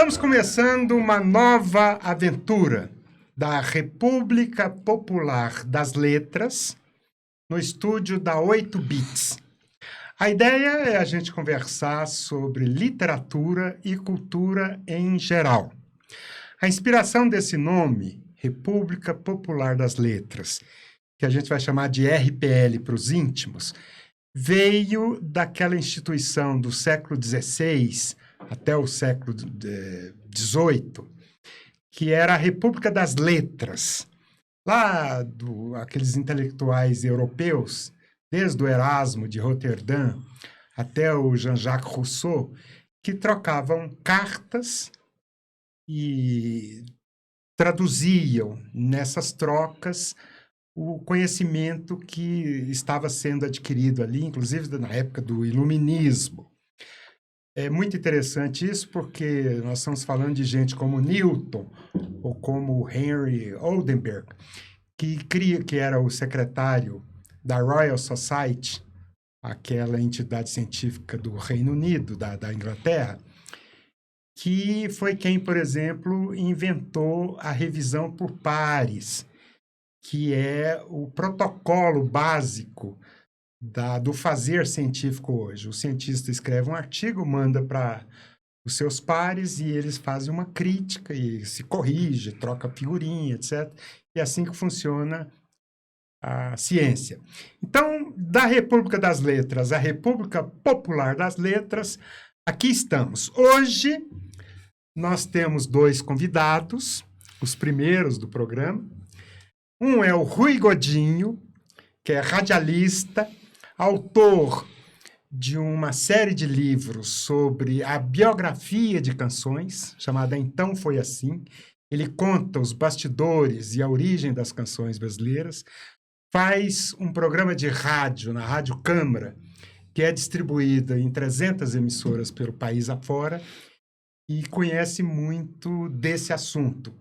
Estamos começando uma nova aventura da República Popular das Letras no estúdio da 8 Bits. A ideia é a gente conversar sobre literatura e cultura em geral. A inspiração desse nome, República Popular das Letras, que a gente vai chamar de RPL para os íntimos, veio daquela instituição do século XVI até o século XVIII, que era a República das Letras. Lá, aqueles intelectuais europeus, desde o Erasmo de Roterdã até o Jean-Jacques Rousseau, que trocavam cartas e traduziam nessas trocas o conhecimento que estava sendo adquirido ali, inclusive na época do Iluminismo. É muito interessante isso porque nós estamos falando de gente como Newton ou como Henry Oldenburg, que era o secretário da Royal Society, aquela entidade científica do Reino Unido, da Inglaterra, que foi quem, por exemplo, inventou a revisão por pares, que é o protocolo básico do fazer científico hoje. O cientista escreve um artigo, manda para os seus pares e eles fazem uma crítica e se corrige, troca figurinha, etc. E é assim que funciona a ciência. Então, da República das Letras à República Popular das Letras, aqui estamos. Hoje, nós temos dois convidados, os primeiros do programa. Um é o Rui Godinho, que é radialista, autor de uma série de livros sobre a biografia de canções, chamada Então Foi Assim. Ele conta os bastidores e a origem das canções brasileiras. Faz um programa de rádio na Rádio Câmara, que é distribuída em 300 emissoras pelo país afora, e conhece muito desse assunto.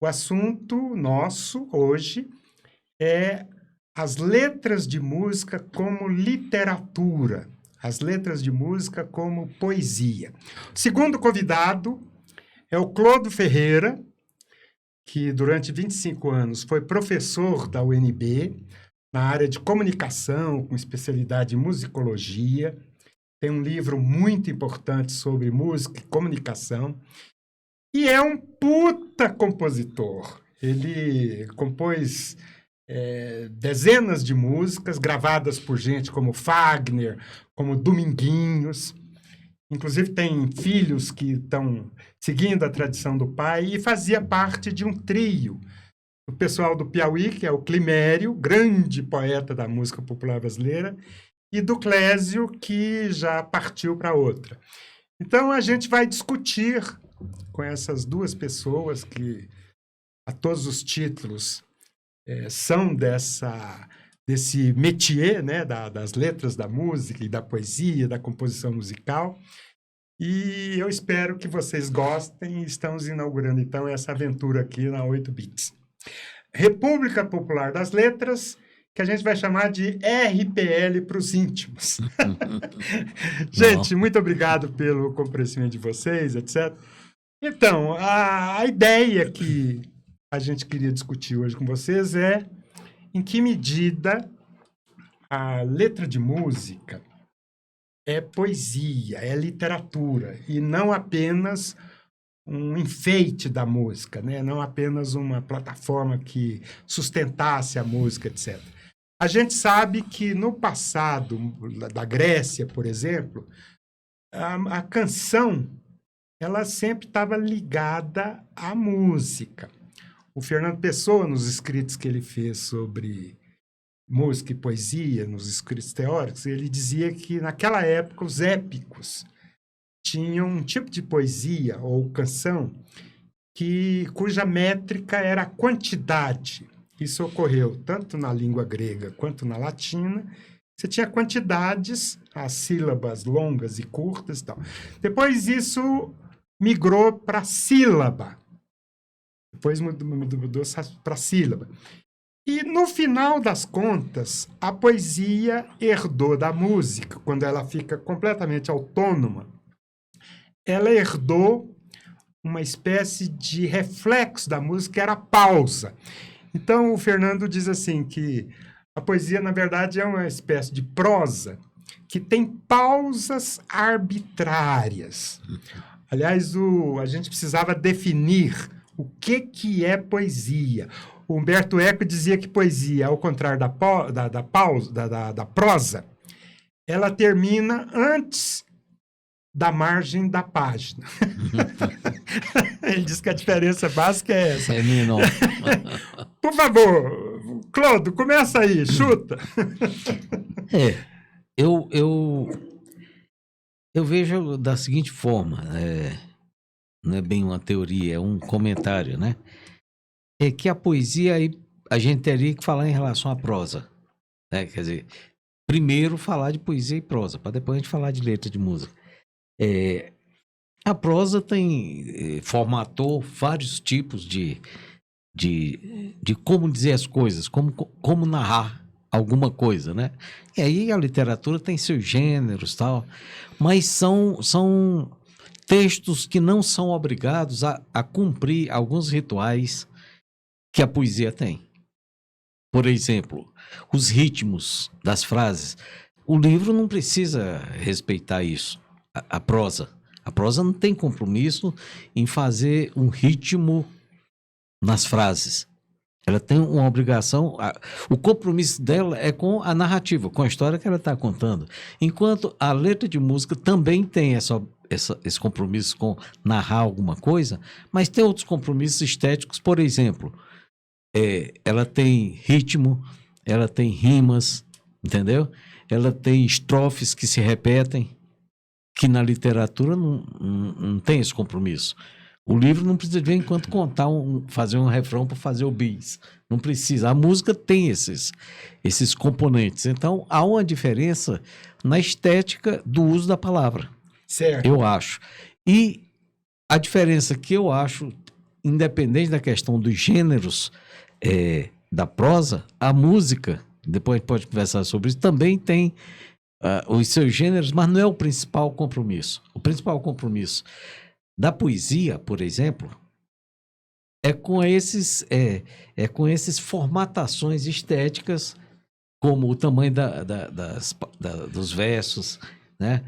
O assunto nosso hoje é as letras de música como literatura, as letras de música como poesia. O segundo convidado é o Clodo Ferreira, que durante 25 anos foi professor da UNB, na área de comunicação, com especialidade em musicologia. Tem um livro muito importante sobre música e comunicação. E é um puta compositor. Ele compôs dezenas de músicas gravadas por gente como Fagner, como Dominguinhos. Inclusive tem filhos que estão seguindo a tradição do pai, e fazia parte de um trio. O pessoal do Piauí, que é o Climério, grande poeta da música popular brasileira, e do Clésio, que já partiu para outra. Então a gente vai discutir com essas duas pessoas que, a todos os títulos, são desse métier, né, das letras da música e da poesia, da composição musical. E eu espero que vocês gostem. Estamos inaugurando, então, essa aventura aqui na 8 Bits. República Popular das Letras, que a gente vai chamar de RPL para os íntimos. Gente, muito obrigado pelo comparecimento de vocês, etc. Então, a ideia que a gente queria discutir hoje com vocês é em que medida a letra de música é poesia, é literatura, e não apenas um enfeite da música, né? Não apenas uma plataforma que sustentasse a música, etc. A gente sabe que no passado, da Grécia, por exemplo, a canção ela sempre estava ligada à música. O Fernando Pessoa, nos escritos que ele fez sobre música e poesia, nos escritos teóricos, ele dizia que, naquela época, os épicos tinham um tipo de poesia ou canção cuja métrica era a quantidade. Isso ocorreu tanto na língua grega quanto na latina. Você tinha quantidades, as sílabas longas e curtas e tal. Depois isso migrou para sílaba. Depois mudou para sílaba. E, no final das contas, a poesia herdou da música, quando ela fica completamente autônoma. Ela herdou uma espécie de reflexo da música, que era a pausa. Então, o Fernando diz assim que a poesia, na verdade, é uma espécie de prosa que tem pausas arbitrárias. Aliás, a gente precisava definir o que é poesia. O Humberto Eco dizia que poesia, ao contrário da prosa, ela termina antes da margem da página. Ele diz que a diferença básica é essa. É menor. Por favor, Clodo, começa aí, chuta. Eu vejo da seguinte forma, não é bem uma teoria, é um comentário, né? É que a poesia, aí a gente teria que falar em relação à prosa, né? Quer dizer, primeiro falar de poesia e prosa, para depois a gente falar de letra de música. A prosa formatou vários tipos de como dizer as coisas, como narrar alguma coisa, né? E aí a literatura tem seus gêneros, tal, mas são textos que não são obrigados a cumprir alguns rituais que a poesia tem. Por exemplo, os ritmos das frases. O livro não precisa respeitar isso. A prosa não tem compromisso em fazer um ritmo nas frases. Ela tem uma obrigação, o compromisso dela é com a narrativa, com a história que ela está contando. Enquanto a letra de música também tem esse compromisso com narrar alguma coisa, mas tem outros compromissos estéticos, por exemplo, ela tem ritmo, ela tem rimas, entendeu? Ela tem estrofes que se repetem, que na literatura não tem esse compromisso. O livro não precisa de vez em quando fazer um refrão para fazer o bis. Não precisa. A música tem esses componentes. Então, há uma diferença na estética do uso da palavra. Certo. Eu acho. E a diferença que eu acho, independente da questão dos gêneros da prosa, a música, depois a gente pode conversar sobre isso, também tem os seus gêneros, mas não é o principal compromisso. O principal compromisso da poesia, por exemplo, é com esses formatações estéticas, como o tamanho dos versos, né?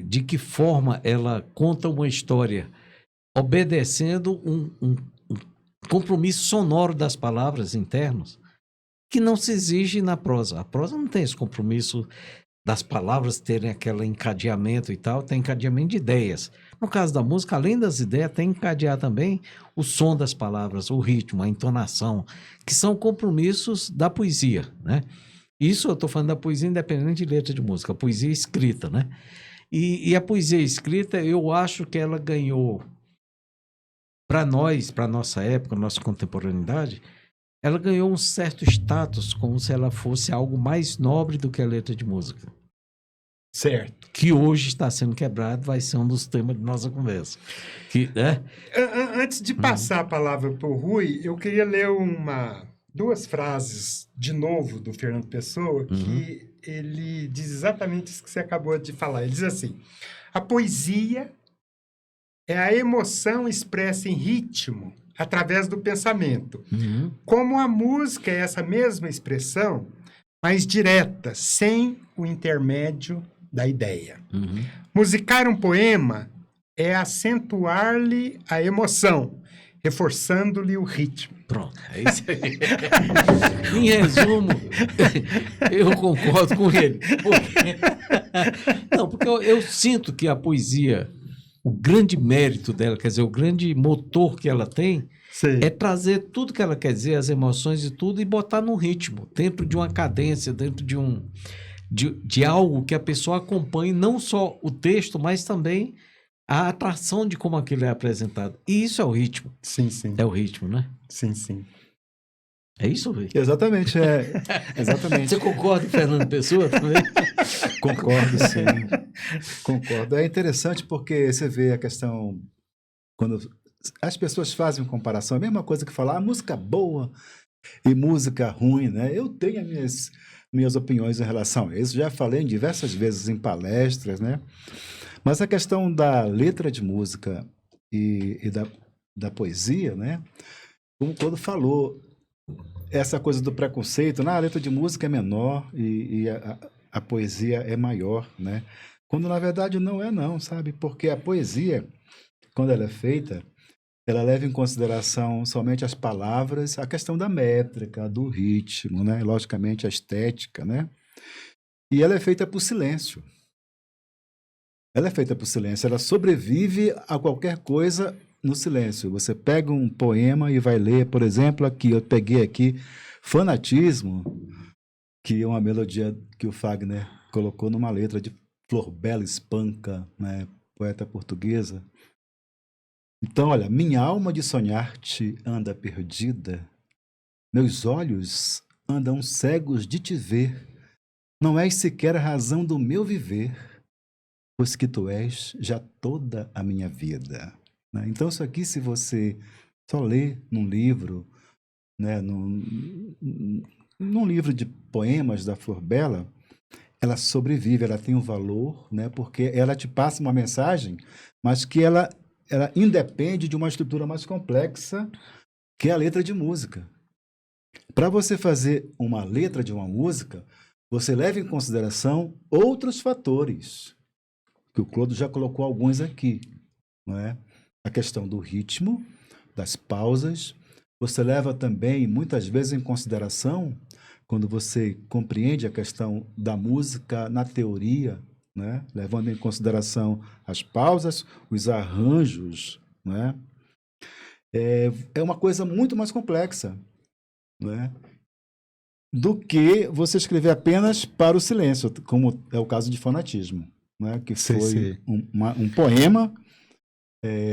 De que forma ela conta uma história, obedecendo um compromisso sonoro das palavras internos, que não se exige na prosa. A prosa não tem esse compromisso das palavras terem aquele encadeamento e tal, tem encadeamento de ideias. No caso da música, além das ideias, tem que encadear também o som das palavras, o ritmo, a entonação, que são compromissos da poesia, né? Isso eu estou falando da poesia independente de letra de música, a poesia escrita, né? E a poesia escrita, eu acho que ela ganhou, para nós, para a nossa época, nossa contemporaneidade, ela ganhou um certo status, como se ela fosse algo mais nobre do que a letra de música. Certo. Que hoje está sendo quebrado, vai ser um dos temas de nossa conversa. Antes de passar a palavra para o Rui, eu queria ler duas frases de novo do Fernando Pessoa, que ele diz exatamente isso que você acabou de falar. Ele diz assim: a poesia é a emoção expressa em ritmo através do pensamento. Como a música é essa mesma expressão, mas direta, sem o intermédio da ideia. Musicar um poema é acentuar-lhe a emoção, reforçando-lhe o ritmo. Pronto, é isso aí. Em resumo, eu concordo com ele. Porque eu sinto que a poesia, o grande mérito dela, quer dizer, o grande motor que ela tem, Sim, é trazer tudo que ela quer dizer, as emoções e tudo, e botar num ritmo, dentro de uma cadência, dentro de algo que a pessoa acompanhe, não só o texto, mas também a atração de como aquilo é apresentado. E isso é o ritmo. sim, sim. É o ritmo, né? Sim, sim. É isso, Rui? Exatamente, exatamente. Você concorda, Fernando Pessoa, também? Concordo, sim. Concordo. É interessante porque você vê a questão, quando as pessoas fazem uma comparação, a mesma coisa que falar música boa e música ruim, né? Eu tenho as minhas opiniões em relação a isso, já falei diversas vezes em palestras, né? Mas a questão da letra de música e da poesia, né? Como o Clodo falou, essa coisa do preconceito, a letra de música é menor e a poesia é maior, né? Quando na verdade não é não, sabe? Porque a poesia, quando ela é feita, ela leva em consideração somente as palavras, a questão da métrica, do ritmo, né? Logicamente a estética, né? E ela é feita por silêncio. Ela é feita por silêncio, ela sobrevive a qualquer coisa no silêncio. Você pega um poema e vai ler, por exemplo, aqui, eu peguei aqui Fanatismo, que é uma melodia que o Fagner colocou numa letra de Flor Bela Espanca, né, poeta portuguesa. Então, olha, minha alma de sonhar-te anda perdida, meus olhos andam cegos de te ver, não és sequer a razão do meu viver, pois que tu és já toda a minha vida. Né? Então, isso aqui, se você só lê num livro, né, num livro de poemas da Flor Bela, ela sobrevive, ela tem um valor, né, porque ela te passa uma mensagem, mas que ela independe de uma estrutura mais complexa, que é a letra de música. Para você fazer uma letra de uma música, você leva em consideração outros fatores, que o Clodo já colocou alguns aqui, não é? A questão do ritmo, das pausas. Você leva também, muitas vezes, em consideração, quando você compreende a questão da música na teoria, né? Levando em consideração as pausas, os arranjos, né? É uma coisa muito mais complexa, né? Do que você escrever apenas para o silêncio, como é o caso de Fanatismo, né? Que foi um poema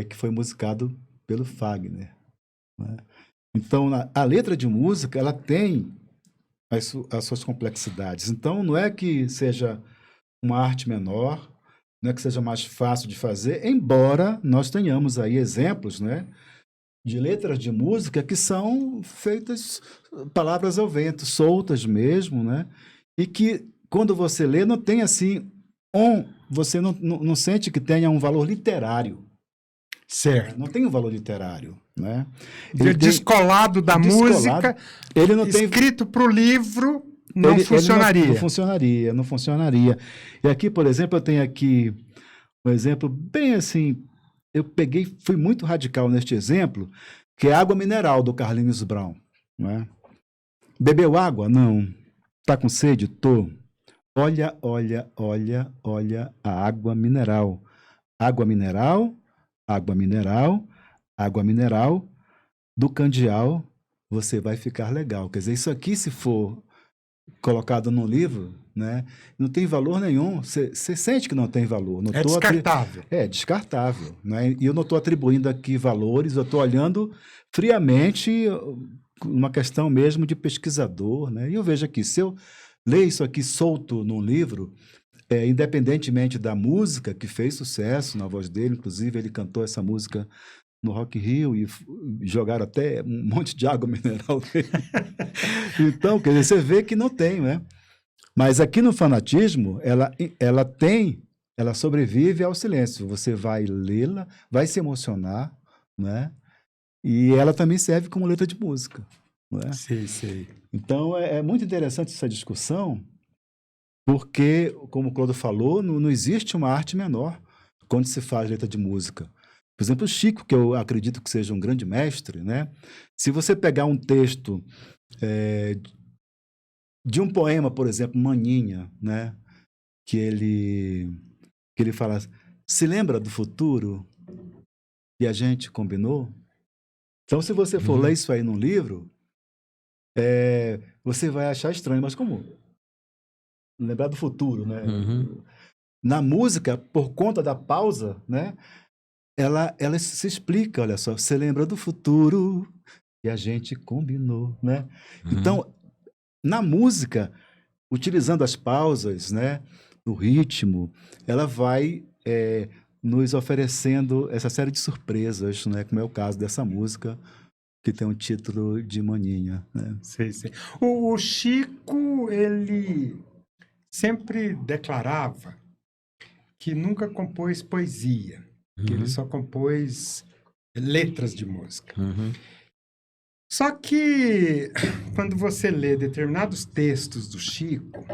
que foi musicado pelo Fagner, né? Então, a letra de música, ela tem as suas complexidades. Então, não é que seja uma arte menor, não é que seja mais fácil de fazer, embora nós tenhamos aí exemplos, né, de letras de música que são feitas palavras ao vento, soltas mesmo, né, e que, quando você lê, não tem assim, você não sente que tenha um valor literário. Certo. Não tem um valor literário, né? Descolado da música, ele não tem escrito para o livro, não funcionaria. Não funcionaria. E aqui, por exemplo, eu tenho aqui um exemplo bem assim, fui muito radical neste exemplo, que é Água Mineral, do Carlinhos Brown. Né? Bebeu água? Não. Tá com sede? Tô. Olha, olha, olha, olha a água mineral. Água mineral, água mineral, água mineral, do candial, você vai ficar legal. Quer dizer, isso aqui, se for colocado num livro, né, não tem valor nenhum. Você sente que não tem valor. Não é descartável. É descartável. Né? E eu não estou atribuindo aqui valores, eu estou olhando friamente uma questão mesmo de pesquisador. Né? E eu vejo aqui, se eu ler isso aqui solto num livro, independentemente da música, que fez sucesso na voz dele, inclusive ele cantou essa música no Rock in Rio e jogaram até um monte de água mineral dele. Então, quer dizer, você vê que não tem, né? Mas aqui no Fanatismo, ela sobrevive ao silêncio. Você vai lê-la, vai se emocionar, né? E ela também serve como letra de música. Né? Sim. Então, é muito interessante essa discussão, porque, como o Clodo falou, não existe uma arte menor quando se faz letra de música. Por exemplo, o Chico, que eu acredito que seja um grande mestre, né? Se você pegar um texto de um poema, por exemplo, Maninha, né? Que ele fala, se lembra do futuro que a gente combinou? Então, se você for ler isso aí num livro, você vai achar estranho, mas como? Lembrar do futuro, né? Na música, por conta da pausa, né? Ela se explica, olha só, você lembra do futuro que a gente combinou, né? Então, na música, utilizando as pausas, né, o ritmo, ela vai nos oferecendo essa série de surpresas, né, como é o caso dessa música, que tem o título de Maninha. Né? Sim. O Chico, ele sempre declarava que nunca compôs poesia. que ele só compôs letras de música. Uhum. Só que quando você lê determinados textos do Chico,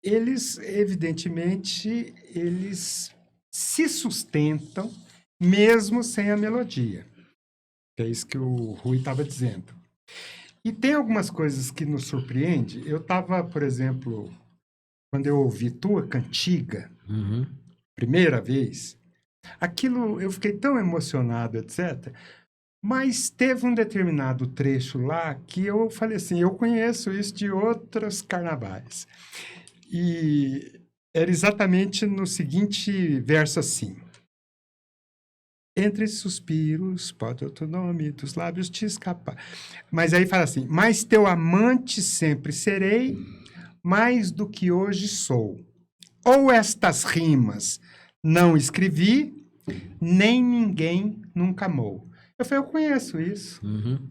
eles, evidentemente, eles se sustentam mesmo sem a melodia. É isso que o Rui estava dizendo. E tem algumas coisas que nos surpreendem. Eu estava, por exemplo, quando eu ouvi Tua Cantiga, Uhum. primeira vez, aquilo eu fiquei tão emocionado, etc. Mas teve um determinado trecho lá que eu falei assim, eu conheço isso de outros carnavais. E era exatamente no seguinte verso assim. Entre suspiros, pode outro nome dos lábios te escapar. Mas aí fala assim, mas teu amante sempre serei, mais do que hoje sou. Ou estas rimas não escrevi, nem ninguém nunca amou. Eu falei, eu conheço isso. Uhum.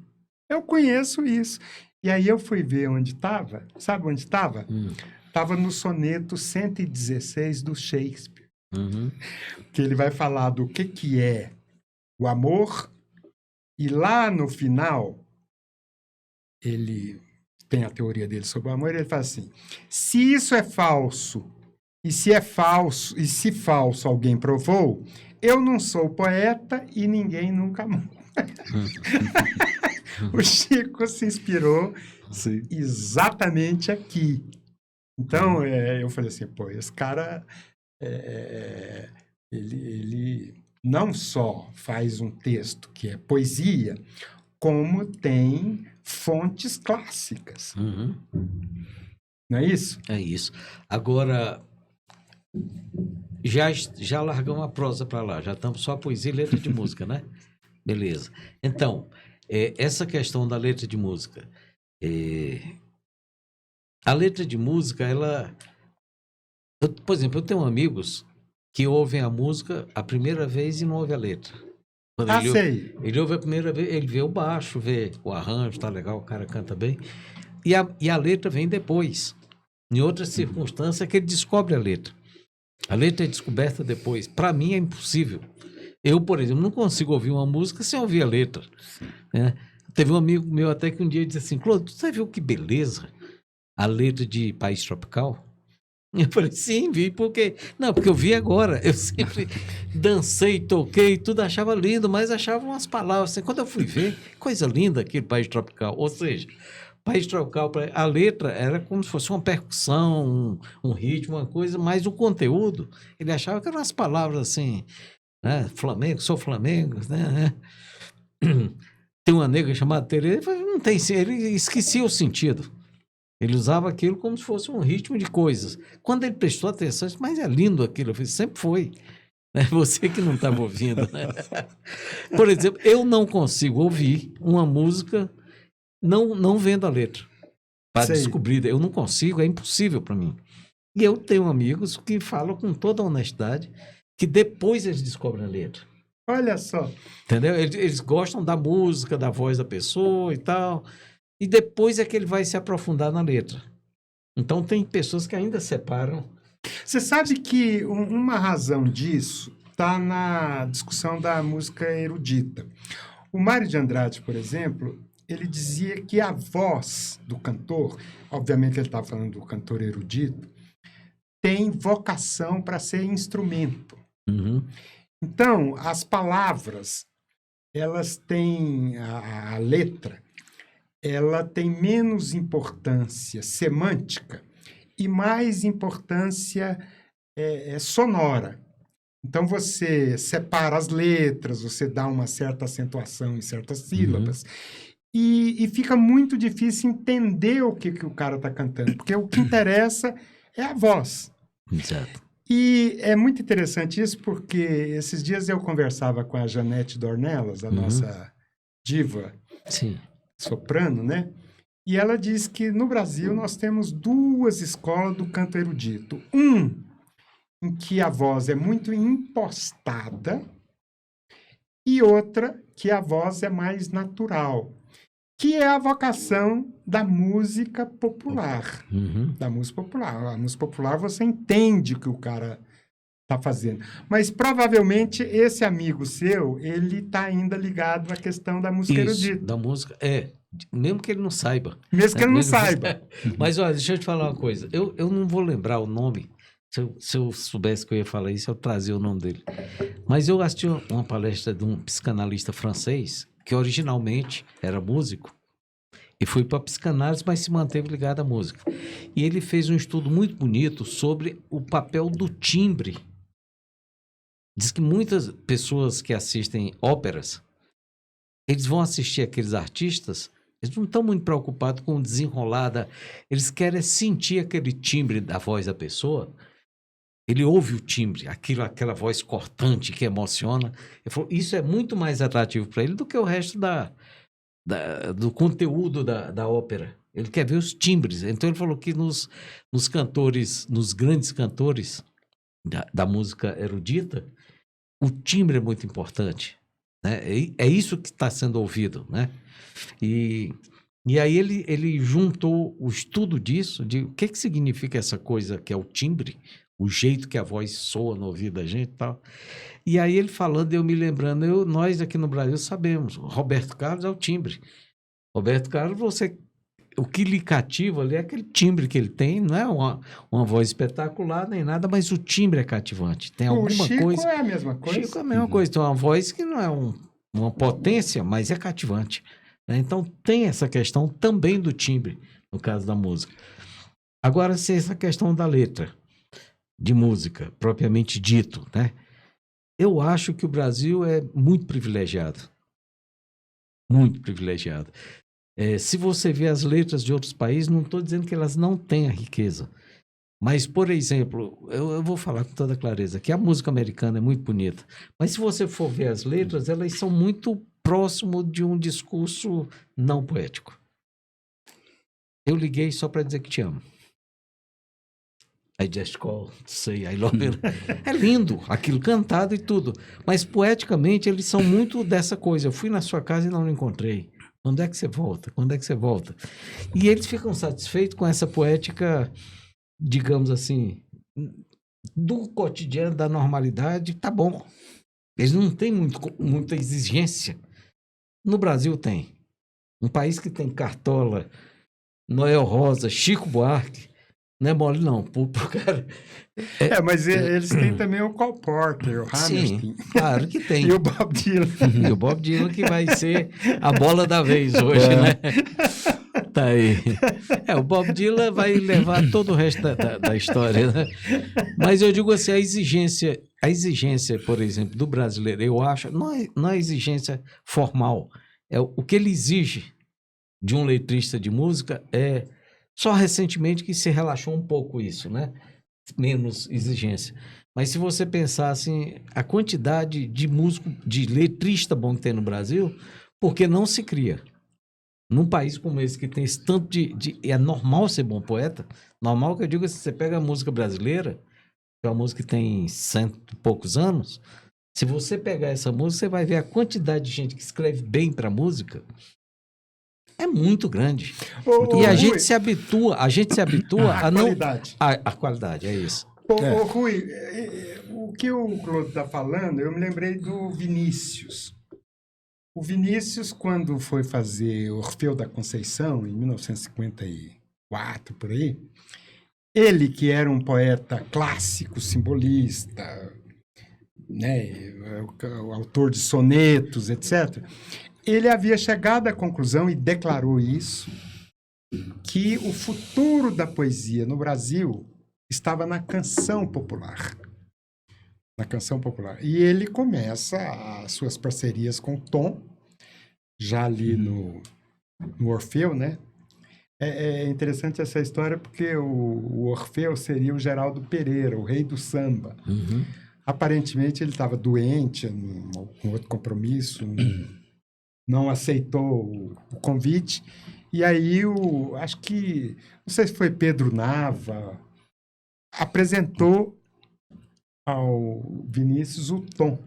Eu conheço isso. E aí eu fui ver onde estava. Sabe onde estava? Estava no soneto 116 do Shakespeare. Uhum. Que ele vai falar do que é o amor. E lá no final, ele tem a teoria dele sobre o amor. Ele fala assim, se isso é falso, e se é falso, e se falso alguém provou, eu não sou poeta e ninguém nunca amou. O Chico se inspirou Sim. exatamente aqui. Então, eu falei assim, pô, esse cara, ele não só faz um texto que é poesia, como tem fontes clássicas. Uhum. Não é isso? É isso. Agora, já largamos a prosa para lá, já estamos só a poesia e letra de música, né? Beleza. Então, essa questão da letra de música. A letra de música, por exemplo, eu tenho amigos que ouvem a música a primeira vez e não ouvem a letra. Quando Sei. ele ouve a primeira vez, ele vê o baixo, vê o arranjo, tá legal, o cara canta bem. E a letra vem depois. Em outras circunstâncias que ele descobre a letra. A letra é descoberta depois. Para mim é impossível. Eu, por exemplo, não consigo ouvir uma música sem ouvir a letra. Né? Teve um amigo meu até que um dia disse assim, Clodo, você viu que beleza a letra de País Tropical? Eu falei, sim, vi, porque... Não, porque eu vi agora. Eu sempre dancei, toquei, tudo achava lindo, mas achava umas palavras assim. Quando eu fui ver, coisa linda aquele País Tropical. Ou seja, País Tropical, a letra era como se fosse uma percussão, um ritmo, uma coisa, mas o conteúdo, ele achava que eram umas palavras assim, né? Flamengo, sou Flamengo, né? Tem uma nega chamada Tereza, não tem, ele esquecia o sentido. Ele usava aquilo como se fosse um ritmo de coisas. Quando ele prestou atenção, eu disse, mas é lindo aquilo. Eu falei, sempre foi. Né? Você que não estava ouvindo. Né? Por exemplo, eu não consigo ouvir uma música não vendo a letra. Para descobrir. Eu não consigo, é impossível para mim. E eu tenho amigos que falam com toda honestidade que depois eles descobrem a letra. Olha só. Entendeu? Eles gostam da música, da voz da pessoa e tal. E depois é que ele vai se aprofundar na letra. Então, tem pessoas que ainda separam. Você sabe que uma razão disso está na discussão da música erudita. O Mário de Andrade, por exemplo, ele dizia que a voz do cantor, obviamente ele estava falando do cantor erudito, tem vocação para ser instrumento. Uhum. Então, as palavras, elas têm a letra, ela tem menos importância semântica e mais importância sonora. Então, você separa as letras, você dá uma certa acentuação em certas sílabas, e fica muito difícil entender o que o cara está cantando, porque o que interessa é a voz. Exato. E é muito interessante isso, porque esses dias eu conversava com a Janete Dornelas, a nossa diva Sim. soprano, né? E ela diz que no Brasil nós temos duas escolas do canto erudito. Em que a voz é muito impostada e outra que a voz é mais natural, que é a vocação da música popular. Uhum. Da música popular. A música popular você entende o que o cara tá fazendo. Mas provavelmente esse amigo seu, ele tá ainda ligado à questão da música Isso, erudita. da música, mesmo que ele não saiba. Mesmo que ele não Mesmo saiba. Mas, olha, deixa eu te falar uma coisa. Eu não vou lembrar o nome. Se eu soubesse que eu ia falar isso, eu trazia o nome dele. Mas eu assisti uma palestra de um psicanalista francês, que originalmente era músico, e foi para psicanálise, mas se manteve ligado à música. E ele fez um estudo muito bonito sobre o papel do timbre. Diz que muitas pessoas que assistem óperas, eles vão assistir aqueles artistas, eles não estão muito preocupados com desenrolada, eles querem sentir aquele timbre da voz da pessoa. Ele ouve o timbre, aquela voz cortante que emociona. Ele falou, isso é muito mais atrativo para ele do que o resto do conteúdo da ópera. Ele quer ver os timbres. Então ele falou que nos cantores, nos grandes cantores da música erudita, o timbre é muito importante, né? É isso que está sendo ouvido, né? E aí ele juntou o estudo disso, de o que significa essa coisa que é o timbre, o jeito que a voz soa no ouvido da gente e tal. E aí ele falando, eu me lembrando, nós aqui no Brasil sabemos, Roberto Carlos é o timbre. Roberto Carlos, o que lhe cativa ali é aquele timbre que ele tem, não é uma voz espetacular nem nada, mas o timbre é cativante. Tem alguma Chico coisa... é a mesma coisa. Chico é a mesma coisa, tem uma voz que não é uma potência, mas é cativante, né? Então tem essa questão também do timbre, no caso da música. Agora, se essa questão da letra, de música, propriamente dito, né? Eu acho que o Brasil é muito privilegiado. Muito privilegiado. Se você vê as letras de outros países, não estou dizendo que elas não têm a riqueza. Mas, por exemplo, eu vou falar com toda clareza que a música americana é muito bonita. Mas se você for ver as letras, elas são muito próximo de um discurso não poético. Eu liguei só para dizer que te amo. I just call to say I love you. É lindo, aquilo cantado e tudo. Mas poeticamente eles são muito dessa coisa. Eu fui na sua casa e não encontrei. Quando é que você volta? Quando é que você volta? E eles ficam satisfeitos com essa poética, digamos assim, do cotidiano, da normalidade. Tá bom. Eles não têm muita exigência. No Brasil tem. Um país que tem Cartola, Noel Rosa, Chico Buarque. Não é mole, não. Pro cara... Mas eles têm também o Cole Porter, o Hammerstein. Sim, claro que tem. E o Bob Dylan. E o Bob Dylan que vai ser a bola da vez hoje, né? Tá aí. O Bob Dylan vai levar todo o resto da história, né? Mas eu digo assim, a exigência, por exemplo, do brasileiro, eu acho, não é exigência formal. O que ele exige de um letrista de música é só recentemente que se relaxou um pouco isso, né? Menos exigência. Mas se você pensar assim, a quantidade de músico, de letrista bom que tem no Brasil, porque não se cria. Num país como esse que tem esse tanto é normal ser bom poeta, normal que eu digo assim, você pega a música brasileira, que é uma música que tem 100 e poucos anos, se você pegar essa música, você vai ver a quantidade de gente que escreve bem para música, é muito grande. E a gente se habitua a não... Qualidade. A qualidade, é isso. Rui, o que o Claude está falando, eu me lembrei do Vinícius. O Vinícius, quando foi fazer Orfeu da Conceição, em 1954, por aí, ele, que era um poeta clássico, simbolista, né, autor de sonetos, etc., ele havia chegado à conclusão, e declarou isso, que o futuro da poesia no Brasil estava na canção popular. Na canção popular. E ele começa as suas parcerias com o Tom, já ali no Orfeu, né? É interessante essa história porque o Orfeu seria o Geraldo Pereira, o rei do samba. Uhum. Aparentemente ele estava doente, com outro compromisso, não aceitou o convite, e aí acho que, não sei se foi Pedro Nava, apresentou ao Vinícius o Tom.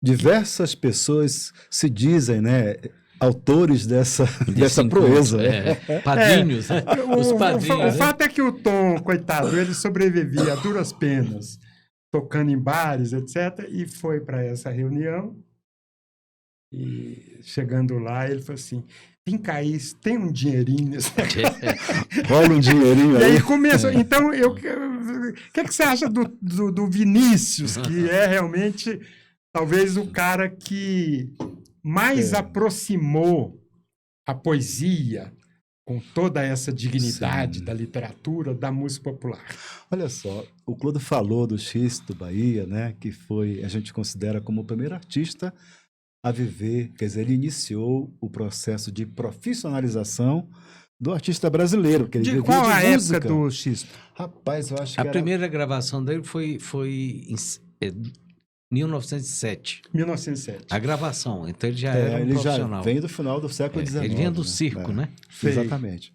Diversas pessoas se dizem, né, autores dessa proeza. Padrinhos, né? Os padrinhos. O fato é que o Tom, coitado, ele sobrevivia a duras penas tocando em bares, etc. E foi para essa reunião. E chegando lá, ele falou assim: vem cá, tem um dinheirinho nesse Rola um dinheirinho E aí. aí começou. Então, o que você acha do Vinícius, que é realmente talvez o cara que mais aproximou a poesia com toda essa dignidade da literatura, da música popular? Olha só, o Clodo falou do X do Bahia, né, que foi, a gente considera como o primeiro artista a viver, quer dizer, ele iniciou o processo de profissionalização do artista brasileiro, que ele De vivia qual de a música. época do X? Rapaz, eu acho que A era... primeira gravação dele foi em 1907. 1907. A gravação, então ele já era um ele profissional. já vem do final do século XIX. Ele vinha do circo, né? Exatamente.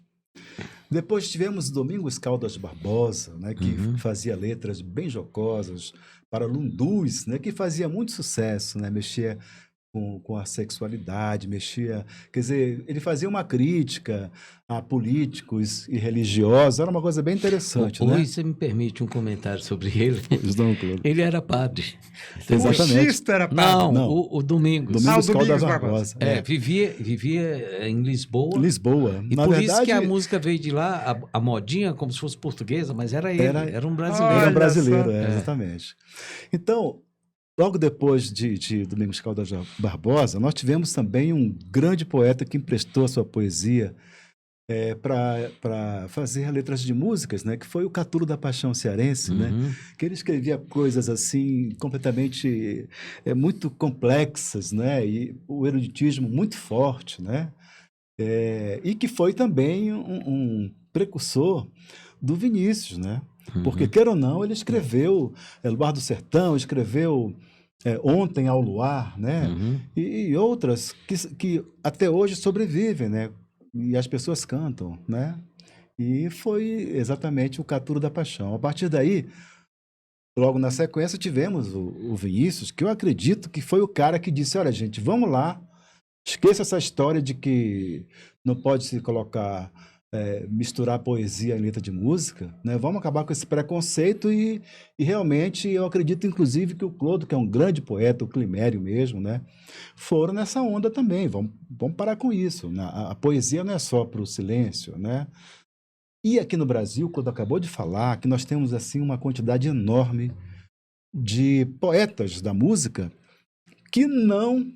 Depois tivemos Domingos Caldas Barbosa, né, que fazia letras bem jocosas para Lundus, né, que fazia muito sucesso, né, mexia com a sexualidade, mexia... Quer dizer, ele fazia uma crítica a políticos e religiosos, era uma coisa bem interessante, né? Hoje você me permite um comentário sobre ele. Claro. Ele era padre. Exatamente. O Xisto era padre. Não. O Domingos. Domingos o Caldas Domingos Barbosa. Vivia em Lisboa. Lisboa. E Na por verdade, isso que a música veio de lá, a modinha, como se fosse portuguesa, mas era ele, era um brasileiro. era um brasileiro, Olha só. exatamente. Então, logo depois de Domingos Caldas Barbosa, nós tivemos também um grande poeta que emprestou a sua poesia para fazer letras de músicas, né? Que foi o Catulo da Paixão Cearense, né? Que ele escrevia coisas assim completamente muito complexas, né? E o eruditismo muito forte, né? E que foi também um precursor do Vinícius, né? Porque, queira ou não, ele escreveu Luar do Sertão, escreveu Ontem ao Luar, né? E outras que até hoje sobrevivem, né? E as pessoas cantam, né? E foi exatamente o Catulo da Paixão. A partir daí, logo na sequência, tivemos o Vinícius, que eu acredito que foi o cara que disse: olha, gente, vamos lá, esqueça essa história de que não pode se colocar... misturar poesia em letra de música, né? Vamos acabar com esse preconceito e realmente eu acredito, inclusive, que o Clodo, que é um grande poeta, o Climério mesmo, né? Foram nessa onda também. Vamos parar com isso. Né? A poesia não é só para o silêncio, né? E aqui no Brasil, o Clodo acabou de falar que nós temos assim uma quantidade enorme de poetas da música que não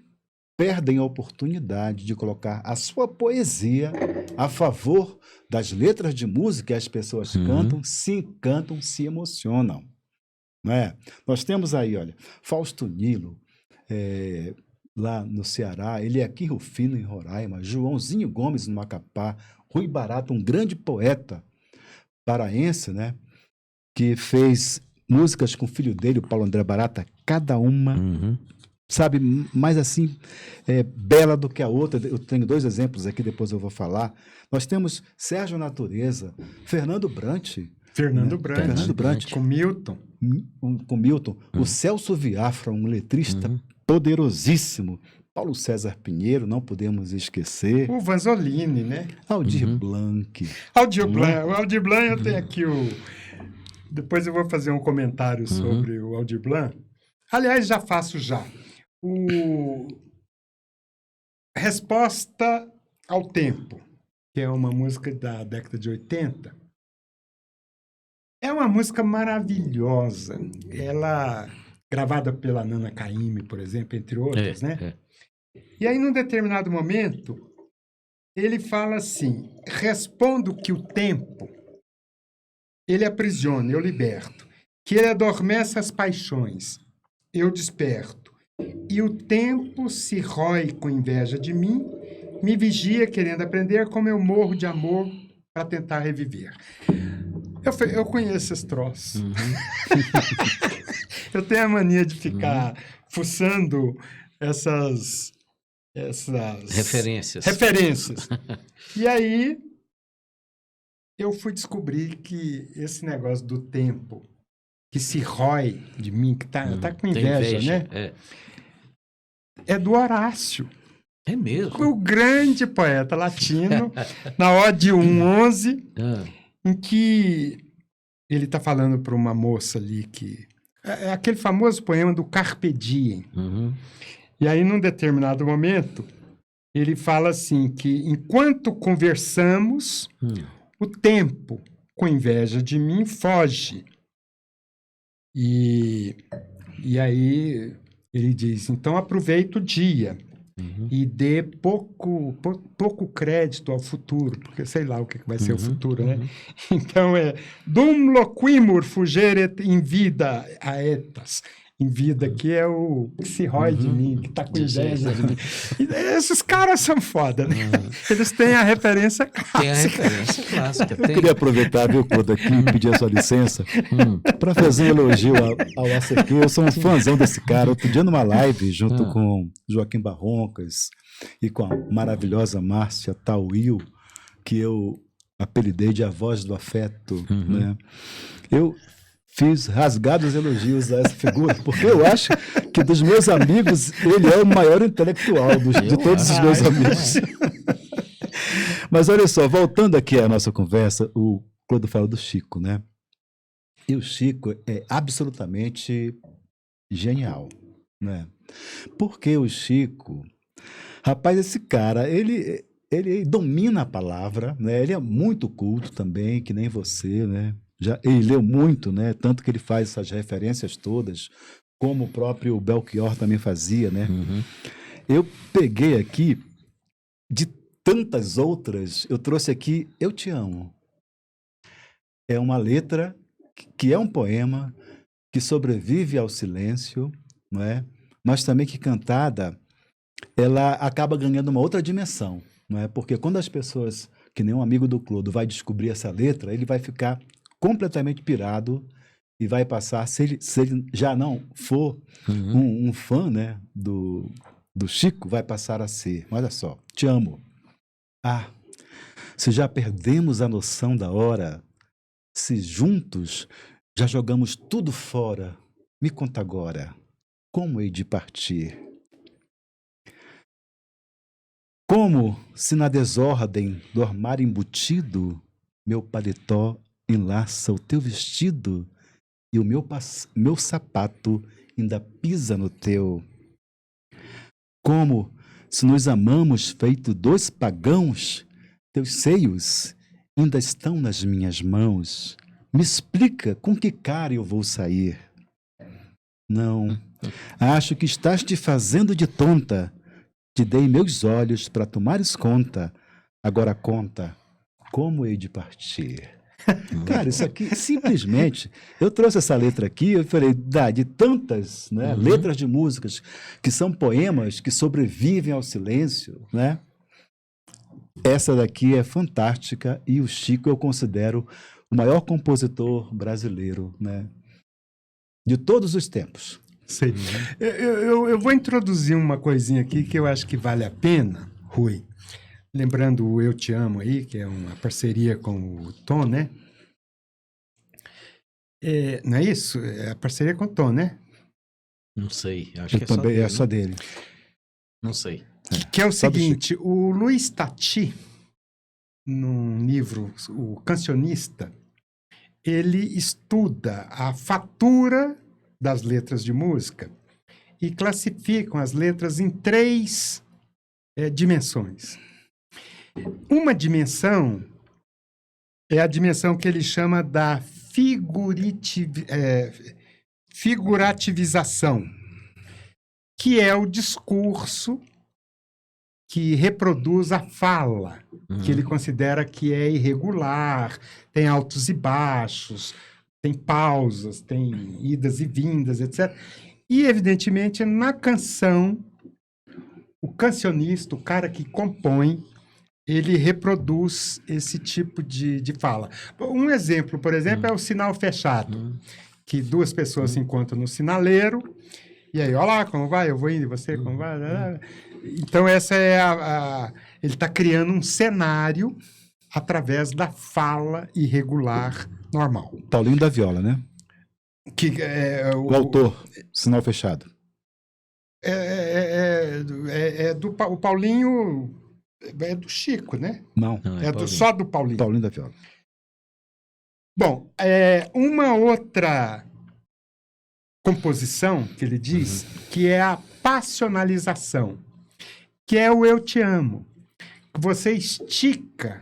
perdem a oportunidade de colocar a sua poesia a favor das letras de música, e as pessoas cantam, se encantam, se emocionam. Não é? Nós temos aí, olha, Fausto Nilo, lá no Ceará, ele é aqui em Rufino, em Roraima, Joãozinho Gomes, no Macapá, Rui Barata, um grande poeta paraense, né, que fez músicas com o filho dele, o Paulo André Barata, cada uma... sabe, mais assim, bela do que a outra. Eu tenho 2 exemplos aqui, depois eu vou falar. Nós temos Sérgio Natureza, Fernando Brant. Fernando Brant. Com Milton. O Celso Viafra, um letrista poderosíssimo. Paulo César Pinheiro, não podemos esquecer. O Vanzolini, né? Aldir Blanc. O Aldir Blanc, eu tenho aqui Depois eu vou fazer um comentário sobre o Aldir Blanc. Aliás, já faço já. Resposta ao Tempo, que é uma música da década de 80. É uma música maravilhosa. Ela, gravada pela Nana Caymmi, por exemplo, entre outras, né? E aí, num determinado momento, ele fala assim: respondo que o tempo, ele aprisiona, eu liberto. Que ele adormece as paixões, eu desperto. E o tempo se rói com inveja de mim, me vigia querendo aprender como eu morro de amor para tentar reviver. Eu conheço esses troços. Eu tenho a mania de ficar fuçando essas referências. E aí eu fui descobrir que esse negócio do tempo que se rói de mim, que tá com inveja, né? É do Horácio. É mesmo? O grande poeta latino, na Ode 1:11, em que ele está falando para uma moça ali que É aquele famoso poema do Carpe Diem. Uhum. E aí, num determinado momento, ele fala assim que enquanto conversamos, o tempo, com inveja de mim, foge. E aí ele diz, então aproveita o dia e dê pouco crédito ao futuro, porque sei lá o que vai ser o futuro, né? Então dum loquimur fugeret in vida aetas. Em vida, que é o que se rói de mim, que tá com inveja de mim. Esses caras são foda, né? Eles têm a referência clássica. Tem a referência clássica. Eu queria aproveitar, viu, Clodo, aqui e pedir a sua licença para fazer um elogio ao ACQ. Eu sou um fãzão desse cara. Outro dia numa live, junto com Joaquim Barroncas e com a maravilhosa Márcia Tauil, que eu apelidei de A Voz do Afeto, né? Eu fiz rasgados elogios a essa figura, porque eu acho que dos meus amigos, ele é o maior intelectual de todos os meus amigos. Mas olha só, voltando aqui à nossa conversa, o Clodo fala do Chico, né? E o Chico é absolutamente genial, né? Porque o Chico, rapaz, esse cara, ele domina a palavra, né? Ele é muito culto também, que nem você, né? Ele leu muito, né? Tanto que ele faz essas referências todas, como o próprio Belchior também fazia, né? Eu peguei aqui, de tantas outras, eu trouxe aqui Eu Te Amo. É uma letra que é um poema que sobrevive ao silêncio, não é? Mas também que cantada, ela acaba ganhando uma outra dimensão, não é? Porque quando as pessoas, que nem um amigo do Clodo, vai descobrir essa letra, ele vai ficar completamente pirado e vai passar, se ele já não for um fã, né, do Chico, vai passar a ser. Olha só, te amo. Ah, se já perdemos a noção da hora, se juntos já jogamos tudo fora, me conta agora, como hei de partir? Como se na desordem do armário embutido, meu paletó enlaça o teu vestido e o meu sapato ainda pisa no teu. Como se nos amamos feito dois pagãos, teus seios ainda estão nas minhas mãos. Me explica com que cara eu vou sair. Não, acho que estás te fazendo de tonta. Te dei meus olhos para tomares conta. Agora conta, como hei de partir? Cara, isso aqui, simplesmente, eu trouxe essa letra aqui, eu falei, de tantas, né, letras de músicas que são poemas que sobrevivem ao silêncio, né? Essa daqui é fantástica e o Chico eu considero o maior compositor brasileiro, né, de todos os tempos. Sei. Eu vou introduzir uma coisinha aqui que eu acho que vale a pena, Rui. Lembrando o Eu Te Amo aí, que é uma parceria com o Tom, né? Não é isso? É a parceria com o Tom, né? Não sei, acho que também é é só dele. Não sei. Que é o seguinte, o Luiz Tati, num livro, O Cancionista, ele estuda a fatura das letras de música e classificam as letras em 3 dimensões. Uma dimensão é a dimensão que ele chama da figurativização, que é o discurso que reproduz a fala, que ele considera que é irregular, tem altos e baixos, tem pausas, tem idas e vindas, etc. E, evidentemente, na canção, o cancionista, o cara que compõe, ele reproduz esse tipo de fala. Um exemplo, por exemplo, é o sinal fechado, que 2 pessoas se encontram no sinaleiro, e aí, olá, como vai? Eu vou indo, e você, como vai? Então, essa é ele está criando um cenário através da fala irregular normal. Paulinho da Viola, né? Que é o autor, Sinal Fechado. O Paulinho é do Chico, né? Não. Só do Paulinho. Paulinho da Viola. Bom, uma outra composição, que ele diz, que é a passionalização, que é o eu te amo. Você estica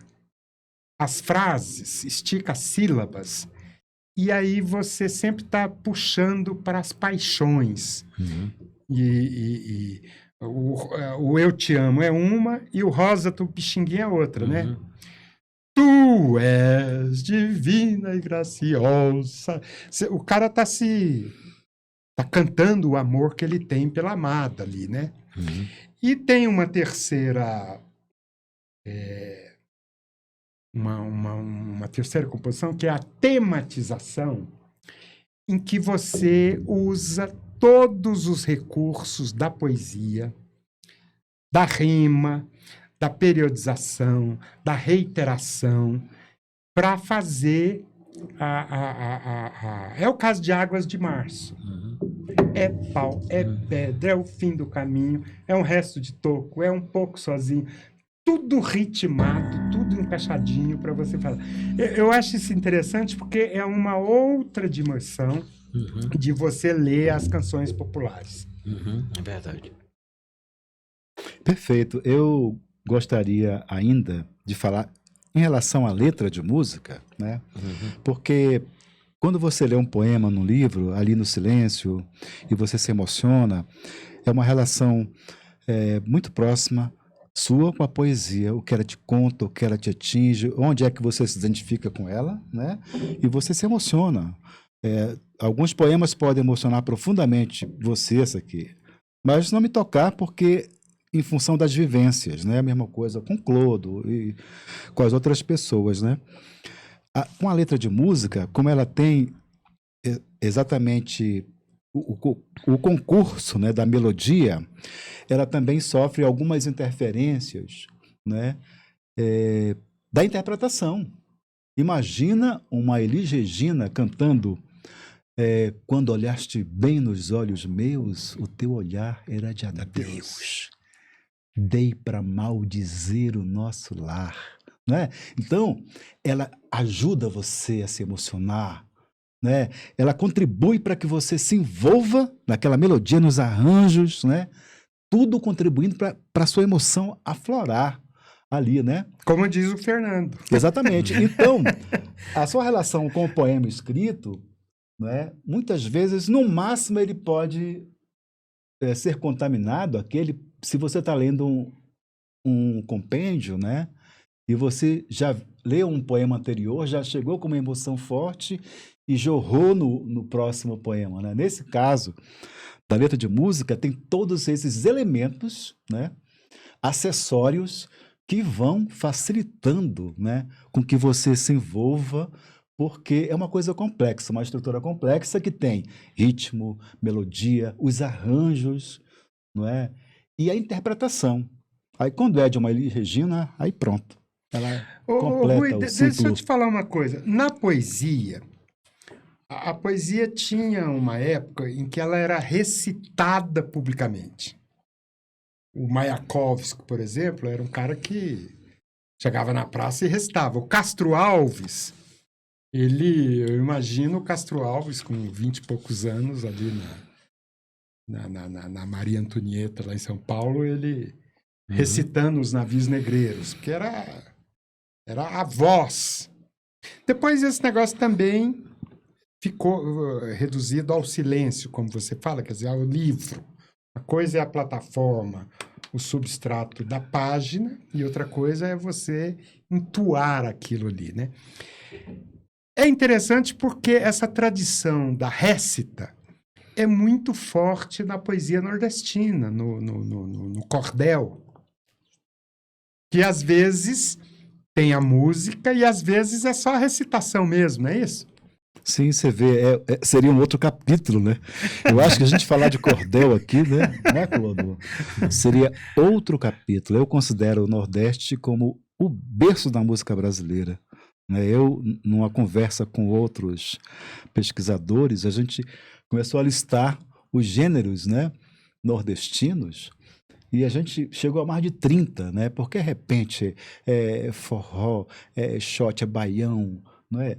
as frases, estica as sílabas, e aí você sempre está puxando para as paixões. E o eu te amo é uma, e o Rosa do Pixinguinha é outra, né? Tu és divina e graciosa. O cara tá cantando o amor que ele tem pela amada ali, né? E tem uma terceira uma terceira composição, que é a tematização, em que você usa todos os recursos da poesia, da rima, da periodização, da reiteração, para fazer É o caso de Águas de Março. É pau, é pedra, é o fim do caminho, é um resto de toco, é um pouco sozinho. Tudo ritmado, tudo encaixadinho para você falar. Eu acho isso interessante porque é uma outra dimensão de você ler as canções populares. É verdade. Perfeito. Eu gostaria ainda de falar em relação à letra de música, né? Porque quando você lê um poema num livro, ali no silêncio, e você se emociona, é uma relação muito próxima sua com a poesia, o que ela te conta, o que ela te atinge, onde é que você se identifica com ela, né? E você se emociona. Alguns poemas podem emocionar profundamente você, essa aqui, mas não me tocar porque em função das vivências, né? A mesma coisa com Clodo e com as outras pessoas, né? Com a letra de música, como ela tem exatamente o concurso, né, da melodia, ela também sofre algumas interferências, né, da interpretação. Imagina uma Elis Regina cantando quando olhaste bem nos olhos meus, o teu olhar era de adeus. Dei para maldizer o nosso lar. Né? Então, ela ajuda você a se emocionar, né? Ela contribui para que você se envolva naquela melodia, nos arranjos, né? Tudo contribuindo para a sua emoção aflorar ali, né? Como diz o Fernando. Exatamente. Então, a sua relação com o poema escrito, né? Muitas vezes, no máximo, ele pode ser contaminado, se você está lendo um compêndio, né? E você já leu um poema anterior, já chegou com uma emoção forte e jorrou no próximo poema, né? Nesse caso, da letra de música, tem todos esses elementos, né? Acessórios que vão facilitando, né? Com que você se envolva, porque é uma coisa complexa, uma estrutura complexa que tem ritmo, melodia, os arranjos, não é? E a interpretação. Aí, quando é de uma Elis Regina, aí pronto. Ela completa Rui, o deixa eu ciclo. te falar uma coisa. Na poesia, a poesia tinha uma época em que ela era recitada publicamente. O Mayakovsky, por exemplo, era um cara que chegava na praça e recitava. O Castro Alves, eu imagino o Castro Alves com 20 e poucos anos ali na Maria Antonieta, lá em São Paulo, ele recitando os navios negreiros, porque era a voz. Depois esse negócio também ficou reduzido ao silêncio, como você fala, quer dizer, ao livro. Uma coisa é a plataforma, o substrato da página, e outra coisa é você entoar aquilo ali, né? É interessante porque essa tradição da récita é muito forte na poesia nordestina, no cordel, que às vezes tem a música e às vezes é só a recitação mesmo, não é isso? Sim, você vê, seria um outro capítulo, né? Eu acho que a gente falar de cordel aqui, né, Clodo? Seria outro capítulo. Eu considero o Nordeste como o berço da música brasileira. Eu, numa conversa com outros pesquisadores, a gente começou a listar os gêneros, né, nordestinos, e a gente chegou a mais de 30, né? Porque, de repente, forró, shot, baião, não é?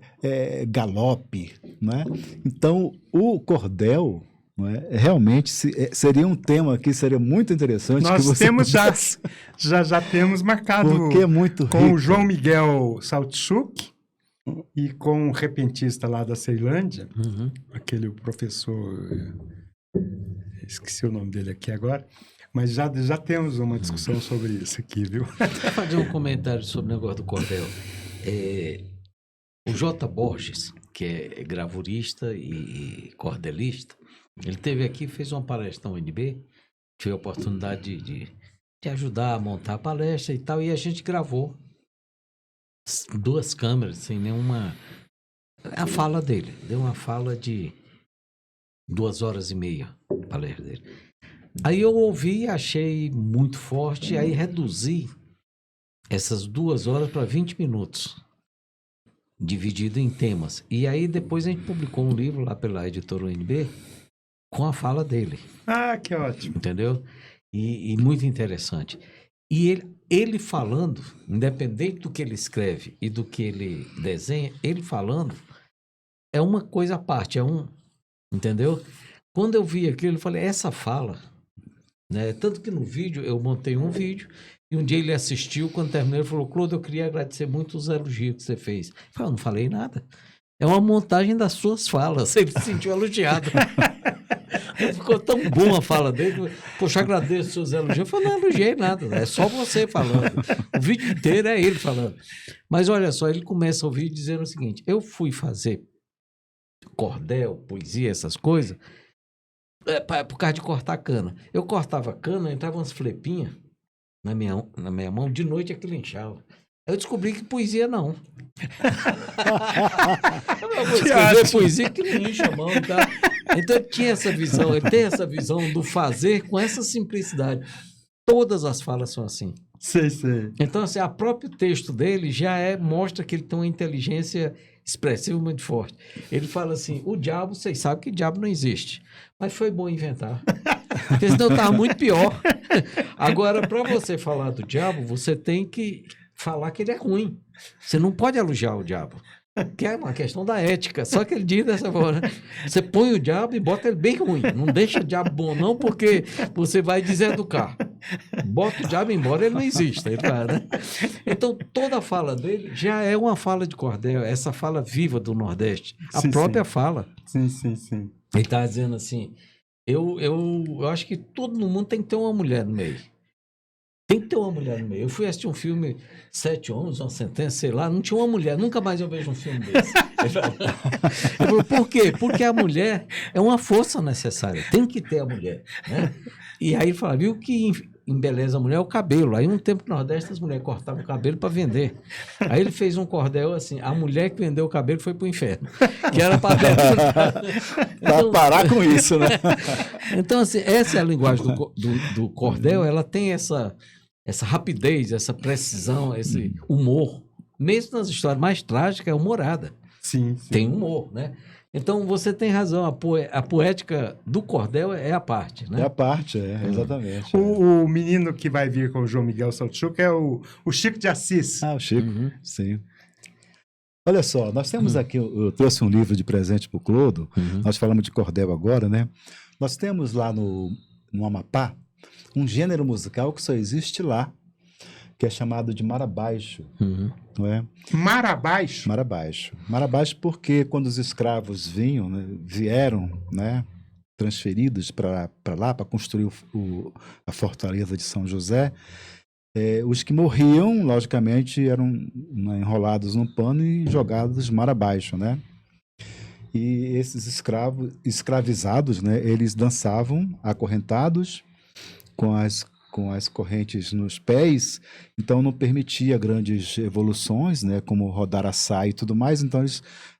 Galope, não é? Então, o cordel, Não é? Realmente seria um tema que seria muito interessante. Nós que você temos pudesse- já temos marcado porque é muito com rico. o João Miguel Saltchuk e com o repentista lá da Ceilândia, Uhum. aquele professor, esqueci o nome dele aqui agora, mas já temos uma discussão sobre isso aqui, viu? Vou fazer um comentário sobre o negócio do cordel. O J. Borges, que é gravurista e cordelista, ele esteve aqui e fez uma palestra na UNB, tive a oportunidade de ajudar a montar a palestra e tal, e a gente gravou 2 câmeras, sem nenhuma... A fala dele, deu uma fala de 2h30, a palestra dele. Aí eu ouvi, achei muito forte, aí reduzi essas 2 horas para 20 minutos, dividido em temas. E aí depois a gente publicou um livro lá pela editora UNB com a fala dele, Ah, que ótimo. entendeu? E muito interessante. E ele falando, independente do que ele escreve e do que ele desenha, ele falando é uma coisa à parte, entendeu? Quando eu vi aquilo, eu falei, essa fala, né? Tanto que no vídeo, eu montei um vídeo e um dia ele assistiu, quando terminou, ele falou, Clodo, eu queria agradecer muito os elogios que você fez. Eu falei, eu não falei nada. É uma montagem das suas falas. Ele se sentiu elogiado. Ficou tão bom a fala dele. Poxa, agradeço os seus elogios. Eu falei, não elogiei nada. É só você falando. O vídeo inteiro é ele falando. Mas olha só, ele começa o vídeo dizendo o seguinte, eu fui fazer cordel, poesia, essas coisas, por causa de cortar cana. Eu cortava cana, entrava umas flepinhas na minha mão, de noite aquilo inchava. Eu descobri que poesia não. Eu vou escrever poesia que não incha a mão, tá? Então ele tinha essa visão, ele tem essa visão do fazer com essa simplicidade. Todas as falas são assim. Sei. Então, assim, o próprio texto dele mostra que ele tem uma inteligência expressiva muito forte. Ele fala assim, o diabo, vocês sabem que diabo não existe, mas foi bom inventar. Porque senão estava muito pior. Agora, para você falar do diabo, você tem que falar que ele é ruim. Você não pode elogiar o diabo, que é uma questão da ética. Só que ele diz dessa forma, né? Você põe o diabo e bota ele bem ruim. Não deixa o diabo bom não, porque você vai deseducar. Bota o diabo embora, ele não existe. Ele vai, né? Então, toda a fala dele já é uma fala de cordel, essa fala viva do Nordeste. A própria fala. Sim. Ele está dizendo assim, eu acho que todo mundo tem que ter uma mulher no meio. Tem que ter uma mulher no meio. Eu fui assistir um filme, 7 Homens, uma Sentença, sei lá, não tinha uma mulher. Nunca mais eu vejo um filme desse. Eu falei, por quê? Porque a mulher é uma força necessária. Tem que ter a mulher, né? E aí ele fala, viu que embeleza a mulher é o cabelo. Aí um tempo no Nordeste as mulheres cortavam o cabelo para vender. Aí ele fez um cordel assim, a mulher que vendeu o cabelo foi pro inferno. Que era para Para parar com isso, né? Então, assim, essa é a linguagem do cordel, ela tem essa rapidez, essa precisão, esse humor. Mesmo nas histórias mais trágicas, é humorada. Sim. Tem humor, né? Então, você tem razão, a poética do cordel é a parte, né? É a parte, exatamente. O menino que vai vir com o João Miguel Saltchuk é o Chico de Assis. Ah, o Chico, sim. Olha só, nós temos aqui, eu trouxe um livro de presente para o Clodo, nós falamos de cordel agora, né? Nós temos lá no Amapá um gênero musical que só existe lá, que é chamado de Marabaixo, não é? Marabaixo? Marabaixo. Marabaixo porque quando os escravos vieram, né, transferidos para lá, para construir a fortaleza de São José, os que morriam, logicamente, eram enrolados num pano e jogados mar abaixo, né? E esses escravizados, né, eles dançavam acorrentados com as correntes nos pés, então não permitia grandes evoluções, né, como rodar a saia e tudo mais, então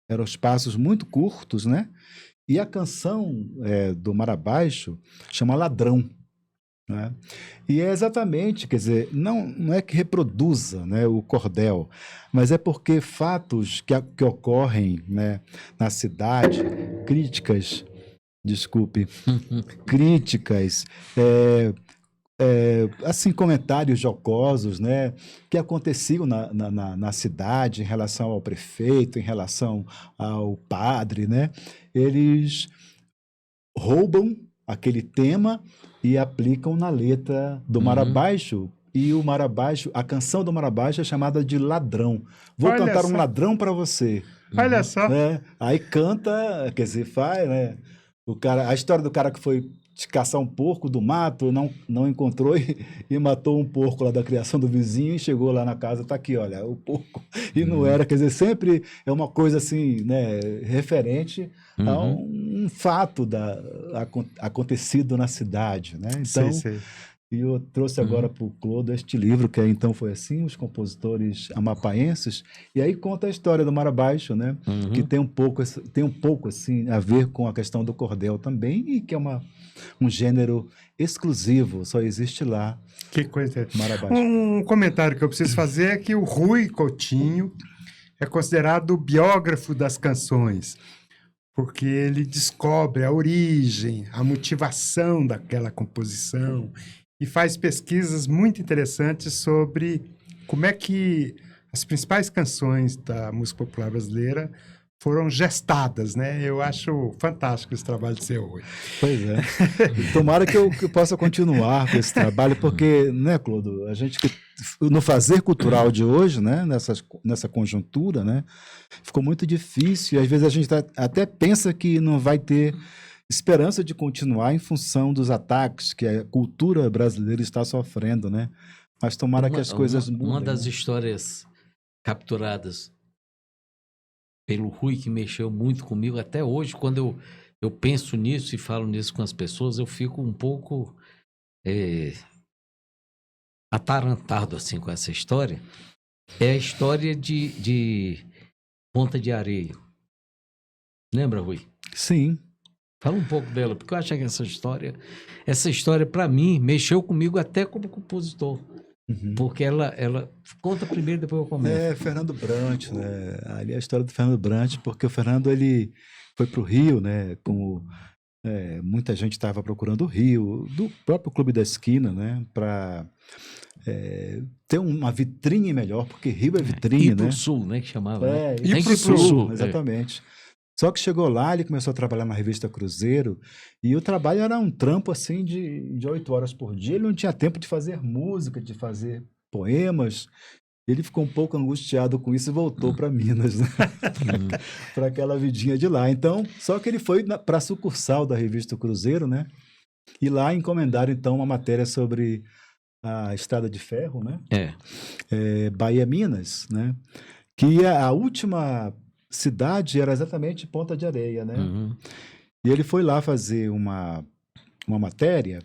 eram os passos muito curtos, né? E a canção do Mar Abaixo chama Ladrão, né? E é exatamente, quer dizer, não é que reproduza, né, o cordel, mas é porque fatos que ocorrem, né, na cidade, críticas, assim, comentários jocosos, né, que aconteciam na cidade em relação ao prefeito, em relação ao padre, né, eles roubam aquele tema e aplicam na letra do Mar Abaixo. E o Mar Abaixo, a canção do Mar Abaixo é chamada de Ladrão. Vou Olha cantar só. um ladrão para você. Olha só. Né? Aí canta, quer dizer, faz, né? A história do cara que foi caçar um porco do mato, não encontrou e matou um porco lá da criação do vizinho e chegou lá na casa, tá aqui, olha, o porco. E não era, quer dizer, sempre é uma coisa assim, né, referente a um fato acontecido na cidade, né? Então, Sei. e eu trouxe agora para o Clodo este livro, que então foi assim, Os Compositores Amapaenses, e aí conta a história do Mar Abaixo, né? Que tem um pouco assim, a ver com a questão do cordel também, e que é um gênero exclusivo, só existe lá, Que coisa. Mar Abaixo. Um comentário que eu preciso fazer é que o Rui Coutinho é considerado o biógrafo das canções, porque ele descobre a origem, a motivação daquela composição e faz pesquisas muito interessantes sobre como é que as principais canções da música popular brasileira foram gestadas, né? Eu acho fantástico esse trabalho de seu Rui. Pois é. Tomara que eu possa continuar com esse trabalho, porque, né, Clodo, a gente no fazer cultural de hoje, né, nessa conjuntura, né, ficou muito difícil, e às vezes a gente até pensa que não vai ter esperança de continuar em função dos ataques que a cultura brasileira está sofrendo, né? Mas tomara que as coisas mudem. Uma das né? histórias capturadas pelo Rui, que mexeu muito comigo, até hoje, quando eu penso nisso e falo nisso com as pessoas, eu fico um pouco atarantado assim, com essa história, é a história de Ponta de Areia. Lembra, Rui? Sim. Fala um pouco dela, porque eu acho que essa história para mim, mexeu comigo até como compositor. Porque ela conta primeiro, depois eu comento. Fernando Brant, né? Ali é a história do Fernando Brant, porque o Fernando ele foi para o Rio, né? Como muita gente estava procurando o Rio, do próprio Clube da Esquina, né? Para ter uma vitrine melhor, porque Rio é vitrine, Ir né? pro Sul, né? Que chamava. Né? Ir Tem pro que ir pro Sul. exatamente. Só que chegou lá, ele começou a trabalhar na revista Cruzeiro, e o trabalho era um trampo assim de 8 horas por dia. Ele não tinha tempo de fazer música, de fazer poemas. Ele ficou um pouco angustiado com isso e voltou para Minas, né? Para aquela vidinha de lá. Então, só que ele foi para a sucursal da revista Cruzeiro, né? E lá encomendaram então uma matéria sobre a Estrada de Ferro, né? Bahia-Minas, né? Que a última cidade era exatamente Ponta de Areia, né? E ele foi lá fazer uma matéria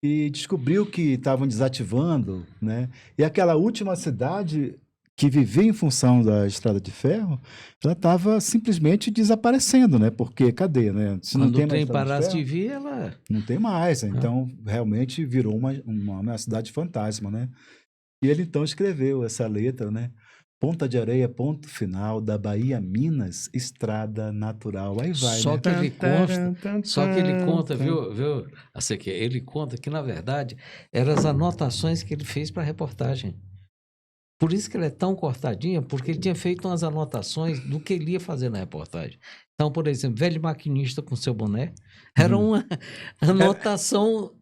e descobriu que estavam desativando, né? E aquela última cidade que vivia em função da Estrada de Ferro, ela estava simplesmente desaparecendo, né? Porque cadê, né? Se Quando não tem o trem mais parasse de vir, ela... não tem mais. Então, realmente virou uma cidade fantasma, né? E ele então escreveu essa letra, né? Ponta de Areia, ponto final, da Bahia, Minas, estrada natural. Aí vai, Só né? que ele conta, viu? Assim, ele conta que, na verdade, eram as anotações que ele fez para a reportagem. Por isso que ela é tão cortadinha, porque ele tinha feito umas anotações do que ele ia fazer na reportagem. Então, por exemplo, velho maquinista com seu boné, era uma anotação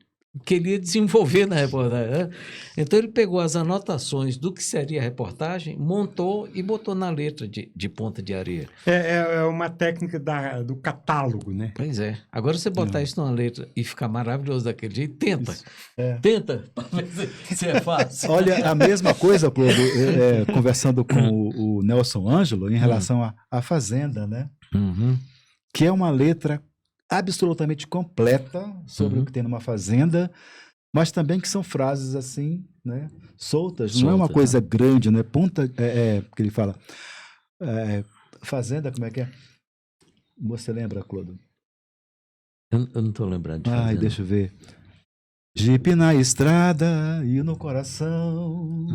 que ele ia desenvolver na reportagem. Né? Então, ele pegou as anotações do que seria a reportagem, montou e botou na letra de Ponta de Areia. É uma técnica do catálogo, né? Pois é. Agora, você botar isso numa letra e ficar maravilhoso daquele jeito, tenta. Tenta, para ver se é fácil. Olha, a mesma coisa, Clodo, conversando com o Nelson Ângelo em relação à Fazenda, né? Que é uma letra absolutamente completa sobre o que tem numa fazenda, mas também que são frases assim, né, soltas, não é uma coisa grande, né? Ponta, que ele fala, fazenda, como é que é? Você lembra, Clodo? Eu não estou lembrando de fazenda. Deixa eu ver. Jipe na estrada e no coração.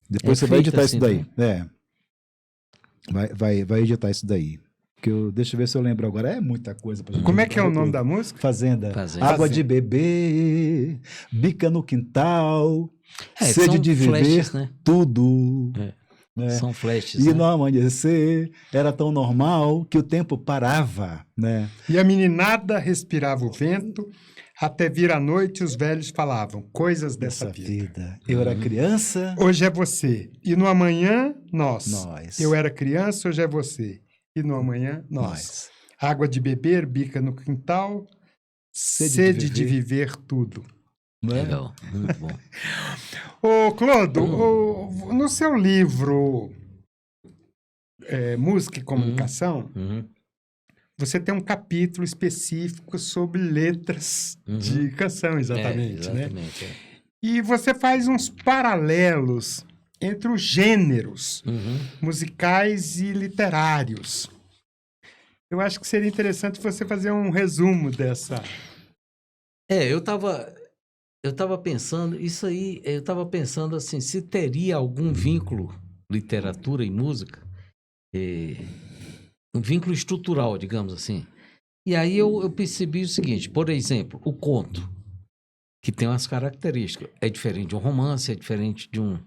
Depois você vai editar assim, isso daí. Né? Vai editar isso daí. Deixa eu ver se eu lembro agora. É muita coisa pra gente. Como é que é o nome da música? Fazenda. Água de beber, bica no quintal, sede de viver, flashes, né? tudo. né? São flashes, E né? no amanhecer era tão normal que o tempo parava, né? E a meninada respirava o vento, até vir a noite os velhos falavam coisas dessa vida. Eu era criança, Hoje é você, e no amanhã, nós. nós. Eu era criança, hoje é você, e no amanhã, nós. Água de beber, bica no quintal, sede de viver tudo. Não é? Legal, muito bom. Ô, Clodo, no seu livro Música e Comunicação, Uhum. você tem um capítulo específico sobre letras de canção, exatamente, né? Exatamente. E você faz uns paralelos entre os gêneros musicais e literários. Eu acho que seria interessante você fazer um resumo dessa. Eu tava pensando, isso aí, eu tava pensando assim, se teria algum vínculo, literatura e música, um vínculo estrutural, digamos assim. E aí eu percebi o seguinte, por exemplo, o conto, que tem umas características, é diferente de um romance, é diferente de um...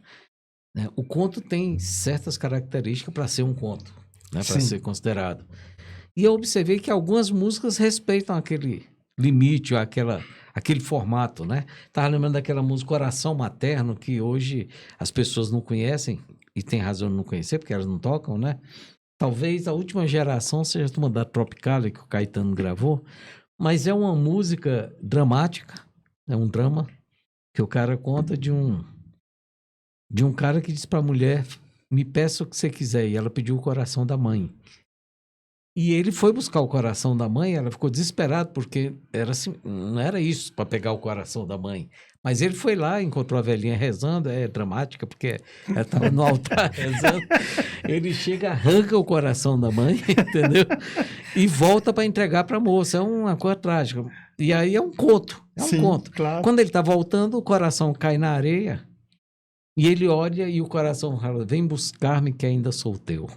né? O conto tem certas características para ser um conto, né? Para Sim. ser considerado. E eu observei que algumas músicas respeitam aquele limite, ou aquele formato, né? Estava lembrando daquela música Coração Materno, que hoje as pessoas não conhecem, e tem razão de não conhecer, porque elas não tocam, né? Talvez a última geração seja a turma da Tropicália, que o Caetano gravou, mas é uma música dramática, é um drama, que o cara conta de um cara que diz para a mulher, me peça o que você quiser, e ela pediu o coração da mãe. E ele foi buscar o coração da mãe, ela ficou desesperada, porque era assim, não era isso para pegar o coração da mãe. Mas ele foi lá, encontrou a velhinha rezando, é dramática, porque ela estava no altar rezando. Ele chega, arranca o coração da mãe, entendeu? E volta para entregar para a moça. É uma coisa trágica. E aí é um conto, Sim, conto. claro. Quando ele está voltando, o coração cai na areia, e ele olha e o coração fala, vem buscar-me que ainda sou teu.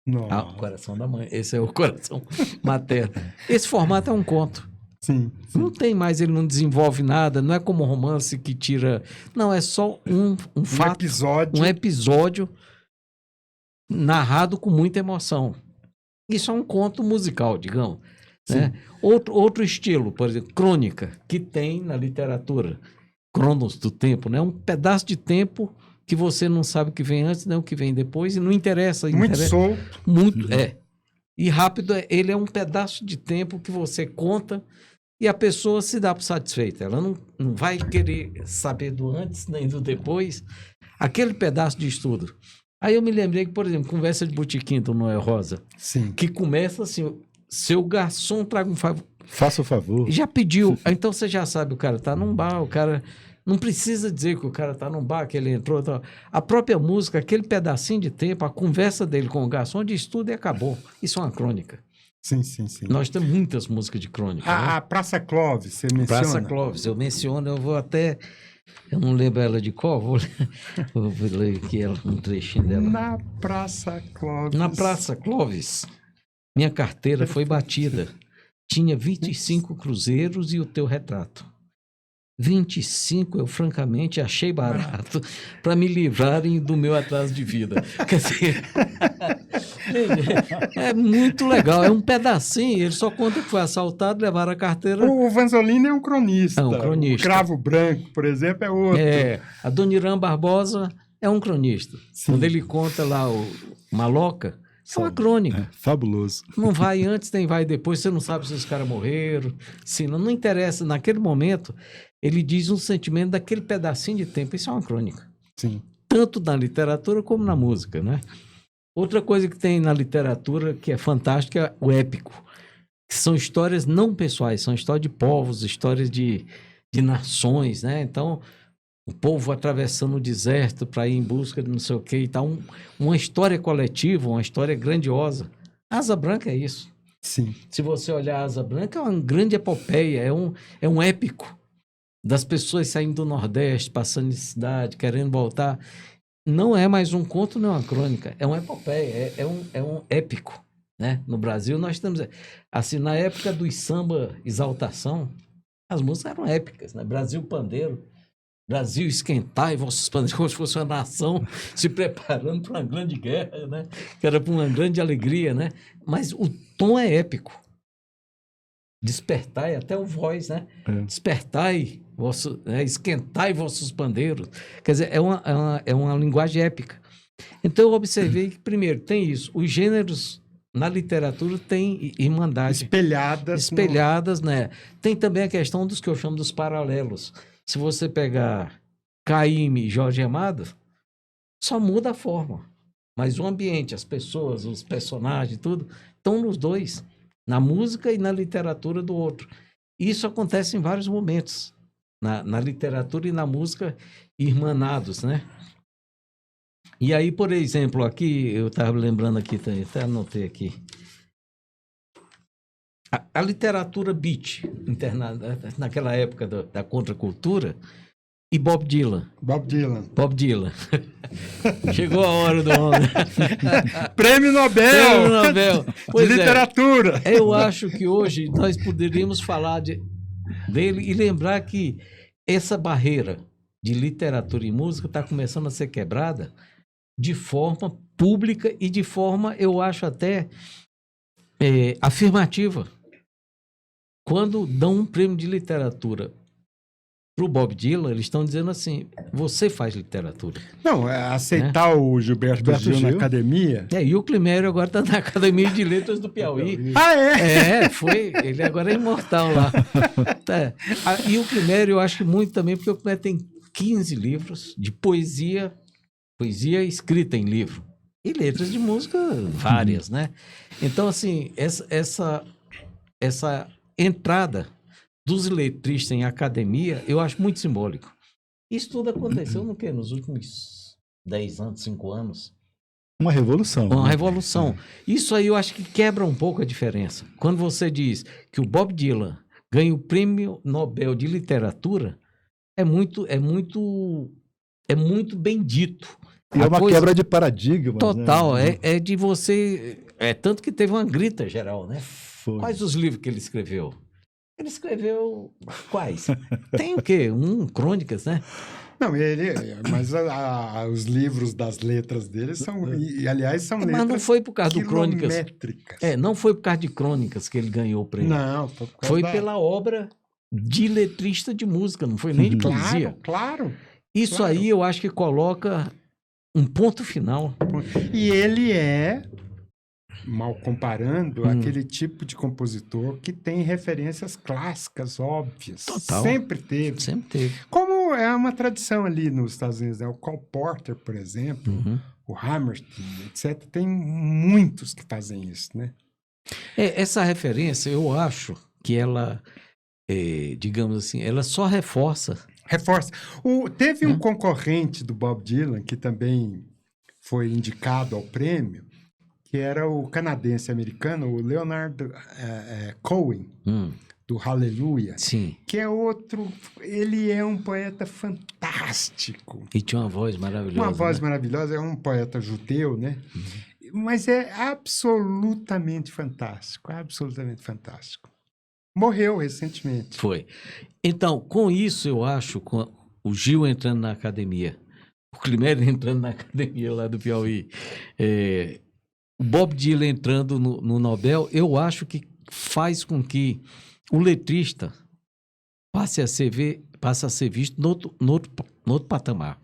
Nossa. Ah, o coração da mãe. Esse é o coração materno. Esse formato é um conto. Sim, sim. Não tem mais, ele não desenvolve nada, não é como um romance que tira... Não, é só um fato, episódio. um episódio narrado com muita emoção. Isso é um conto musical, digamos. Né? Outro estilo, por exemplo, crônica, que tem na literatura. Cronos do tempo, né? Um pedaço de tempo que você não sabe o que vem antes, nem o que vem depois, e não interessa. Muito interessa. solto. Muito, E rápido, ele é um pedaço de tempo que você conta e a pessoa se dá por satisfeita. Ela não vai querer saber do antes nem do depois. Aquele pedaço de estudo. Aí eu me lembrei que, por exemplo, Conversa de Botequim do Noel Rosa, Sim. que começa assim, seu garçom traga um favor. Faça o favor. Já pediu. Então você já sabe, o cara tá num bar, o cara... Não precisa dizer que o cara tá num bar, que ele entrou. Tá. A própria música, aquele pedacinho de tempo, a conversa dele com o garçom de estudo e acabou. Isso é uma crônica. Sim, sim, sim. Nós temos muitas músicas de crônica. Né? A Praça Clóvis, você menciona? Praça Clóvis, eu menciono, eu vou até... Eu não lembro ela de qual, vou ler aqui um trechinho dela. Na Praça Clóvis. Na Praça Clóvis, minha carteira foi batida. Tinha 25 cruzeiros e o teu retrato. 25 eu francamente achei barato para me livrarem do meu atraso de vida. Quer dizer, é muito legal, é um pedacinho, ele só conta que foi assaltado, levaram a carteira. O Vanzolini é um cronista. É um cronista. O Cravo Branco, por exemplo, é outro. A Dona Irã Barbosa é um cronista. Sim. Quando ele conta lá o Maloca, é uma crônica. Fabuloso. Não vai antes nem vai depois, você não sabe se os caras morreram, se não interessa. Naquele momento, ele diz um sentimento daquele pedacinho de tempo. Isso é uma crônica. Sim. Tanto na literatura como na música, né? Outra coisa que tem na literatura que é fantástica é o épico. Que são histórias não pessoais, são histórias de povos, histórias de nações, né? Então, o povo atravessando o deserto para ir em busca de não sei o quê e tal. Uma história coletiva, uma história grandiosa. Asa Branca é isso. Sim. Se você olhar a Asa Branca, é uma grande epopeia, é um épico das pessoas saindo do Nordeste, passando necessidade, querendo voltar. Não é mais um conto, não é uma crônica, é uma epopeia, é um épico, né? No Brasil nós temos, assim, na época do samba Exaltação, as músicas eram épicas, né? Brasil Pandeiro, Brasil, esquentai vossos pandeiros, como se fosse uma nação se preparando para uma grande guerra, né? Que era para uma grande alegria, né? Mas o tom é épico. Despertai, até o voz, né? Despertai, esquentai vossos pandeiros. Quer dizer, é uma linguagem épica. Então, eu observei que, primeiro, tem isso. Os gêneros na literatura têm irmandade. Espelhadas, né? Tem também a questão dos que eu chamo dos paralelos. Se você pegar Caymmi e Jorge Amado, só muda a forma. Mas o ambiente, as pessoas, os personagens, tudo, estão nos dois. Na música e na literatura do outro. Isso acontece em vários momentos. Na literatura e na música irmanados, né? E aí, por exemplo, aqui, eu estava lembrando aqui, até anotei aqui. A literatura beat, naquela época da contracultura, e Bob Dylan. Chegou a hora do homem. Prêmio Nobel Pois de literatura. Eu acho que hoje nós poderíamos falar dele e lembrar que essa barreira de literatura e música está começando a ser quebrada de forma pública e de forma, eu acho até afirmativa. Quando dão um prêmio de literatura para o Bob Dylan, eles estão dizendo assim, você faz literatura. Não, aceitar o Gilberto Gil na academia. E o Climério agora está na Academia de Letras do Piauí. Ah, é? Ele agora é imortal lá. E o Climério eu acho que muito também, porque o Climério tem 15 livros de poesia escrita em livro. E letras de música várias, né? Então, assim, essa entrada dos letristas em academia, eu acho muito simbólico. Isso tudo aconteceu no quê? Nos últimos 10 anos, 5 anos. Uma revolução. Uma revolução. Isso aí eu acho que quebra um pouco a diferença. Quando você diz que o Bob Dylan ganha o Prêmio Nobel de Literatura, é muito bem dito. E é uma quebra de paradigma. Total, né? É de você... tanto que teve uma grita geral, né? Foi. Quais os livros que ele escreveu? Ele escreveu quais? Tem o quê? Crônicas, né? Não, mas os livros das letras dele são, aliás, são letras mas não foi por causa do Crônicas. Não foi por causa de Crônicas que ele ganhou o prêmio. Não, foi pela obra de letrista de música, não foi nem de poesia. Claro. Isso aí eu acho que coloca um ponto final. E ele mal comparando, aquele tipo de compositor que tem referências clássicas, óbvias. Total. Sempre teve. Como é uma tradição ali nos Estados Unidos, né? O Cole Porter, por exemplo, o Hammerstein, etc. Tem muitos que fazem isso, né? Essa referência, eu acho que ela, digamos assim, ela só reforça. Teve um concorrente do Bob Dylan, que também foi indicado ao prêmio, que era o canadense-americano, o Leonard Cohen, do Hallelujah. Sim. Que é outro... Ele é um poeta fantástico. E tinha uma voz maravilhosa. Maravilhosa. É um poeta judeu, né? Mas é absolutamente fantástico. Morreu recentemente. Foi. Então, com isso, eu acho, com o Gil entrando na academia, o Climério entrando na academia lá do Piauí, o Bob Dylan entrando no Nobel, eu acho que faz com que o letrista passe a ser visto no outro patamar.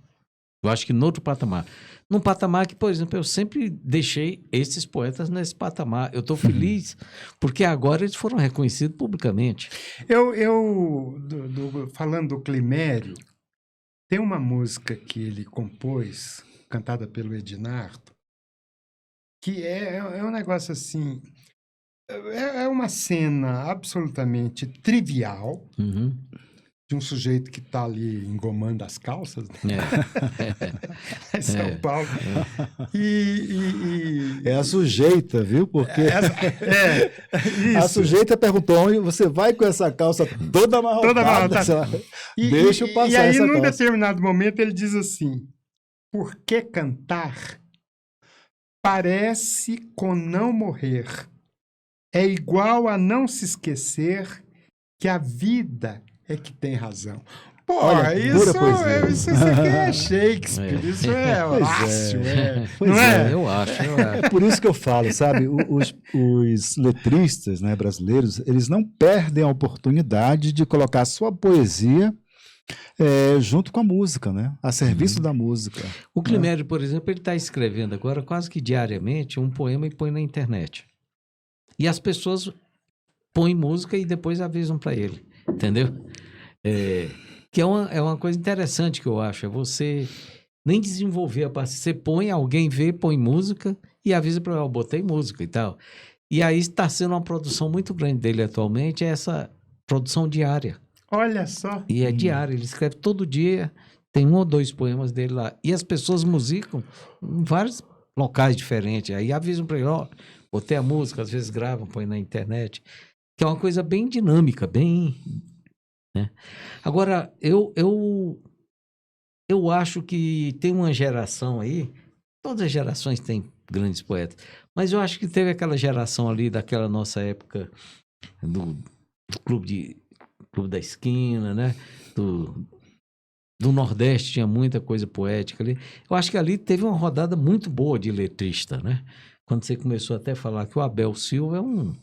Eu acho que no outro patamar. Num patamar que, por exemplo, eu sempre deixei esses poetas nesse patamar. Eu estou feliz porque agora eles foram reconhecidos publicamente. Falando do Climério, tem uma música que ele compôs, cantada pelo Ednardo, que é um negócio assim... É uma cena absolutamente trivial de um sujeito que está ali engomando as calças, né? Em São Paulo. É a sujeita, viu? Porque a sujeita perguntou onde você vai com essa calça toda amarrotada. Deixa eu passar essa calça. E aí, num determinado momento, ele diz assim, por que cantar? Parece com não morrer. É igual a não se esquecer que a vida é que tem razão. Porra, Olha, pura poesia. isso aqui é Shakespeare, isso é Pois Horácio, Pois não é? Eu acho. É por isso que eu falo, sabe? Os letristas, né, brasileiros, eles não perdem a oportunidade de colocar a sua poesia junto com a música, né? A serviço da música. O Climério, por exemplo, ele está escrevendo agora quase que diariamente um poema e põe na internet. E as pessoas põem música e depois avisam para ele, entendeu? Que é uma coisa interessante que eu acho, é você nem desenvolver a parte. Você põe, alguém vê, põe música e avisa para ele, eu botei música e tal. E aí está sendo uma produção muito grande dele atualmente, essa produção diária. Olha só. E é diário, ele escreve todo dia, tem 1 ou 2 poemas dele lá. E as pessoas musicam em vários locais diferentes. Aí avisam para ele, ó, botei a música, às vezes gravam, põem na internet. Que é uma coisa bem dinâmica, bem... Né? Agora, eu acho que tem uma geração aí, todas as gerações têm grandes poetas, mas eu acho que teve aquela geração ali daquela nossa época do Clube da Esquina, né? Do Nordeste tinha muita coisa poética ali. Eu acho que ali teve uma rodada muito boa de letrista, né? Quando você começou até a falar que o Abel Silva é um...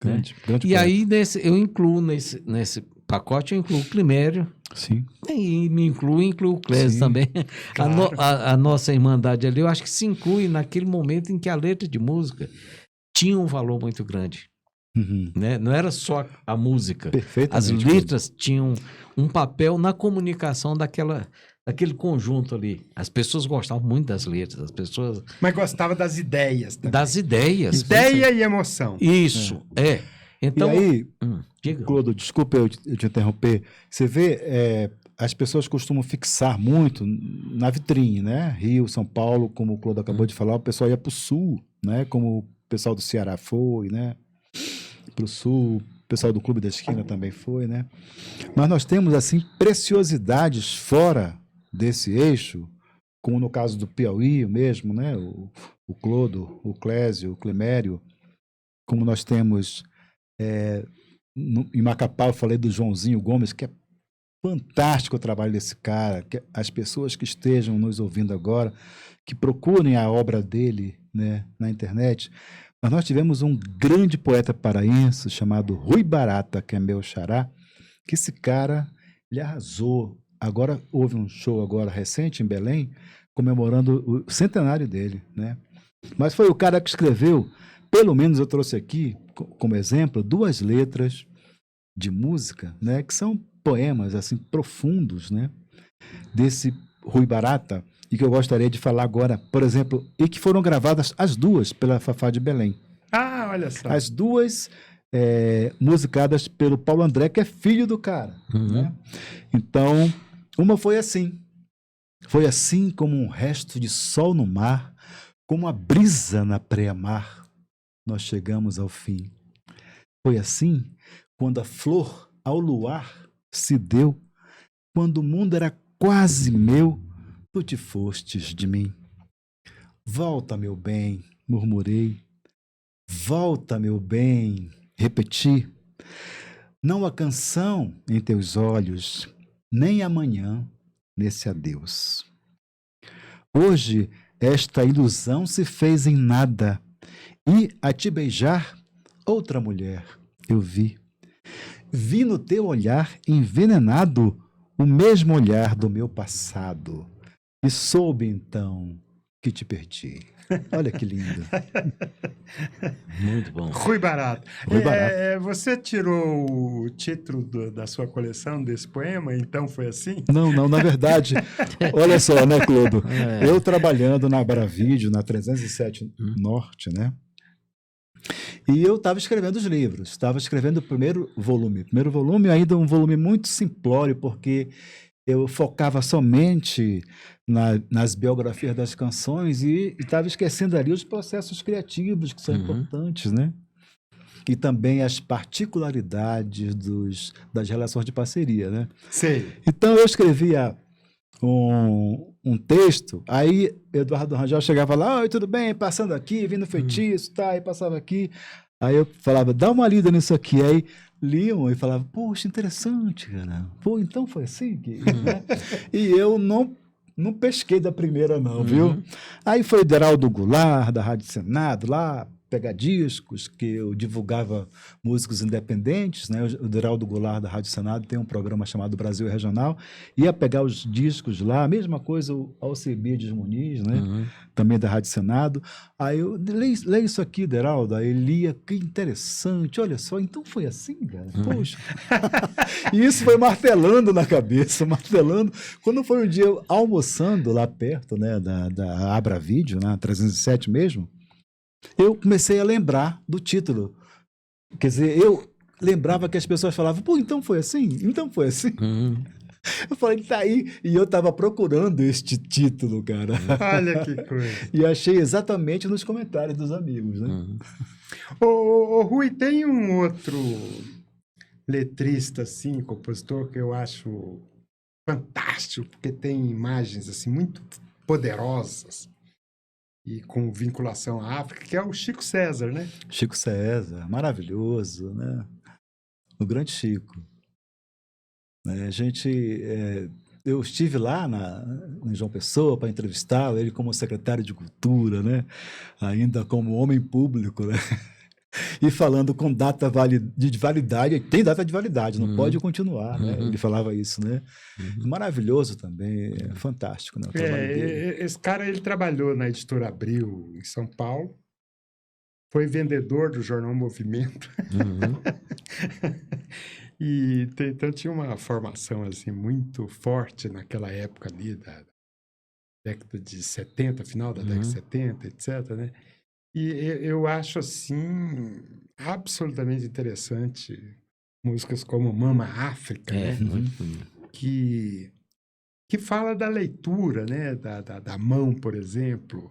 Grande E poeta. aí eu incluo nesse pacote, eu incluo o Climério. Sim. E me incluo o Clésio Sim, também. claro. A nossa irmandade ali, eu acho que se inclui naquele momento em que a letra de música tinha um valor muito grande. Uhum. Né? Não era só a música. As Perfeitamente. letras tinham um papel na comunicação daquele conjunto ali. As pessoas gostavam muito das letras, as pessoas... Mas gostava das ideias também. Das ideias. Ideia e emoção. Isso, Então, E aí, diga. Clodo, desculpa eu te interromper. Você vê, as pessoas costumam fixar muito na vitrine, né? Rio, São Paulo, como o Clodo acabou de falar, o pessoal ia para o sul, né? Como o pessoal do Ceará foi, né? Para o sul, o pessoal do Clube da Esquina também foi, né? Mas nós temos, assim, preciosidades fora desse eixo, como no caso do Piauí mesmo, né? O Clodo, o Clésio, o Climério, como nós temos... em Macapá eu falei do Joãozinho Gomes, que é fantástico o trabalho desse cara, que as pessoas que estejam nos ouvindo agora, que procurem a obra dele, né, na internet. Mas nós tivemos um grande poeta paraense chamado Rui Barata, que é meu xará, que esse cara, ele arrasou. Agora houve um show agora recente em Belém, comemorando o centenário dele, né? Mas foi o cara que escreveu, pelo menos eu trouxe aqui como exemplo 2 letras de música, né, que são poemas assim profundos, né, desse Rui Barata, e que eu gostaria de falar agora, por exemplo, e que foram gravadas as 2 pela Fafá de Belém. Ah, olha só. As 2 musicadas pelo Paulo André, que é filho do cara. Né? Então, uma foi assim como um resto de sol no mar, como a brisa na praia-mar, nós chegamos ao fim. Foi assim quando a flor ao luar se deu, quando o mundo era quase meu, tu te fostes de mim. Volta, meu bem, murmurei. Volta, meu bem, repeti. Não há canção em teus olhos, nem amanhã nesse adeus. Hoje esta ilusão se fez em nada, e a te beijar outra mulher eu vi. Vi no teu olhar envenenado o mesmo olhar do meu passado, e soube então que te perdi. Olha que lindo. Muito bom. Rui Barata. Rui Barata. Você tirou o título da sua coleção desse poema, então foi assim? Não, na verdade, olha só, né, Clodo? Eu trabalhando na Bravídeo, na 307 Norte, né? E eu estava escrevendo os livros, estava escrevendo o primeiro volume. O primeiro volume ainda um volume muito simplório, porque eu focava somente nas biografias das canções e estava esquecendo ali os processos criativos que são importantes, né? E também as particularidades das relações de parceria, né? Sei. Então eu escrevia um texto, aí Eduardo Rangel chegava lá, oi, tudo bem, passando aqui, vindo feitiço, tá, aí passava aqui, Aí eu falava, dá uma lida nisso aqui. Aí liam e falavam, poxa, interessante, cara. Pô, então foi assim que... né? E eu não pesquei da primeira, não, viu? Aí foi o Deraldo Goulart, da Rádio Senado, lá pegar discos, que eu divulgava músicos independentes, né? O Deraldo Goulart, da Rádio Senado, tem um programa chamado Brasil Regional, ia pegar os discos lá, a mesma coisa o Alcibiades Muniz, né? Também da Rádio Senado. Aí eu, leia isso aqui, Deraldo. Aí ele lia, que interessante, olha só, então foi assim, cara? Poxa. E isso foi martelando na cabeça, martelando. Quando foi um dia almoçando lá perto, né, da Abra Vídeo, na 307 mesmo, eu comecei a lembrar do título. Quer dizer, eu lembrava que as pessoas falavam, pô, então foi assim? Então foi assim? Eu falei, tá aí. E eu estava procurando este título, cara. Olha que coisa. E achei exatamente nos comentários dos amigos, né? Ô, Rui, tem um outro letrista, assim, compositor, que eu acho fantástico, porque tem imagens, assim, muito poderosas e com vinculação à África, que é o Chico César, né? Chico César, maravilhoso, né? O grande Chico. A gente, eu estive lá em João Pessoa para entrevistá-lo, ele como secretário de Cultura, né? Ainda como homem público, né? E falando com data de validade, tem data de validade, não pode continuar, né? Ele falava isso, né? Maravilhoso também, fantástico, né? O trabalho dele. Esse cara, ele trabalhou na Editora Abril, em São Paulo, foi vendedor do jornal Movimento, e então tinha uma formação assim, muito forte naquela época ali, da década de 70, final da década de 70, etc., né? E eu acho, assim, absolutamente interessante músicas como Mama África, né? Que fala da leitura, né? Da mão, por exemplo.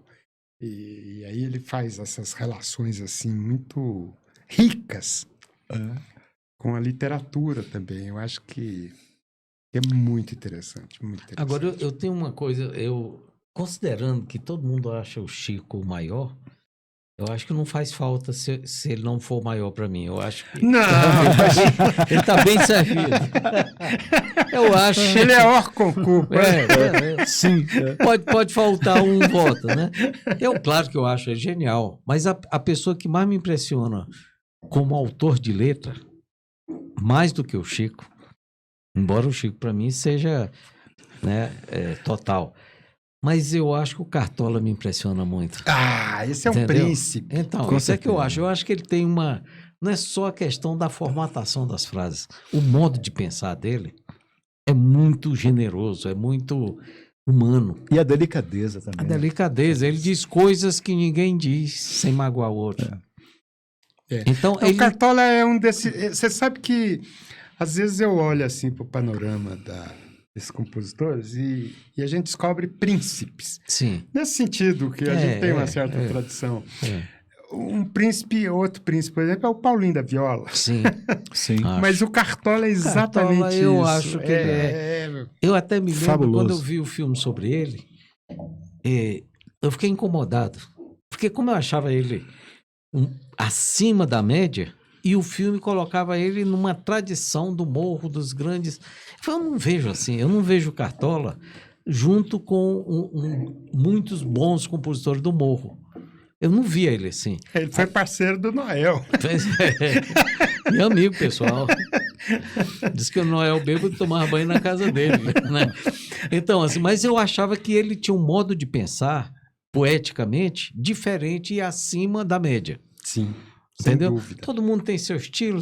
E aí ele faz essas relações, assim, muito ricas com a literatura também. Eu acho que é muito interessante, muito interessante. Agora, eu tenho uma coisa, considerando que todo mundo acha o Chico o maior, eu acho que não faz falta se ele não for maior para mim. Eu acho que Não! ele está bem servido. Eu acho. Ele é Orconcu. Sim. Pode faltar um voto, né? Claro que eu acho ele genial, mas a pessoa que mais me impressiona como autor de letra, mais do que o Chico, embora o Chico para mim seja, né, total. Mas eu acho que o Cartola me impressiona muito. Ah, esse é um Entendeu? príncipe. Então, isso é que eu acho. Eu acho que ele tem uma... Não é só a questão da formatação das frases. O modo de pensar dele é muito generoso, é muito humano. E a delicadeza também. A delicadeza. Ele diz coisas que ninguém diz sem magoar o outro. Então, o Cartola é um desses... Você sabe que, às vezes, eu olho assim para o panorama desses compositores e a gente descobre príncipes. Sim. Nesse sentido, que a gente tem uma certa tradição. Um príncipe, outro príncipe, por exemplo, é o Paulinho da Viola. Sim, sim. Mas o Cartola é exatamente Cartola, isso. Eu acho que ele é... Eu até me lembro, fabuloso. Quando eu vi o filme sobre ele, eu fiquei incomodado. Porque como eu achava ele acima da média, e o filme colocava ele numa tradição do morro, dos grandes... Eu não vejo assim, eu não vejo Cartola junto com muitos bons compositores do morro. Eu não via ele assim. Ele foi parceiro do Noel. Meu amigo, pessoal. Diz que o Noel bêbado tomava banho na casa dele, né? Então, assim, mas eu achava que ele tinha um modo de pensar, poeticamente, diferente e acima da média. Sim. Entendeu? Todo mundo tem seu estilo,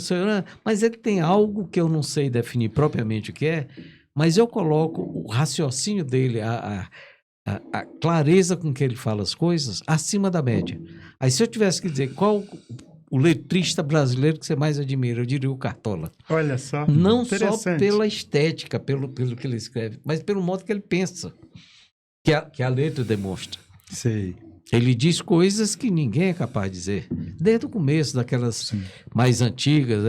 mas ele tem algo que eu não sei definir propriamente o que é, mas eu coloco o raciocínio dele, a clareza com que ele fala as coisas, acima da média. Aí se eu tivesse que dizer qual o letrista brasileiro que você mais admira, eu diria o Cartola. Olha só. Não só pela estética, pelo que ele escreve, mas pelo modo que ele pensa, que a letra demonstra. Sei. Ele diz coisas que ninguém é capaz de dizer. Desde o começo, daquelas mais antigas,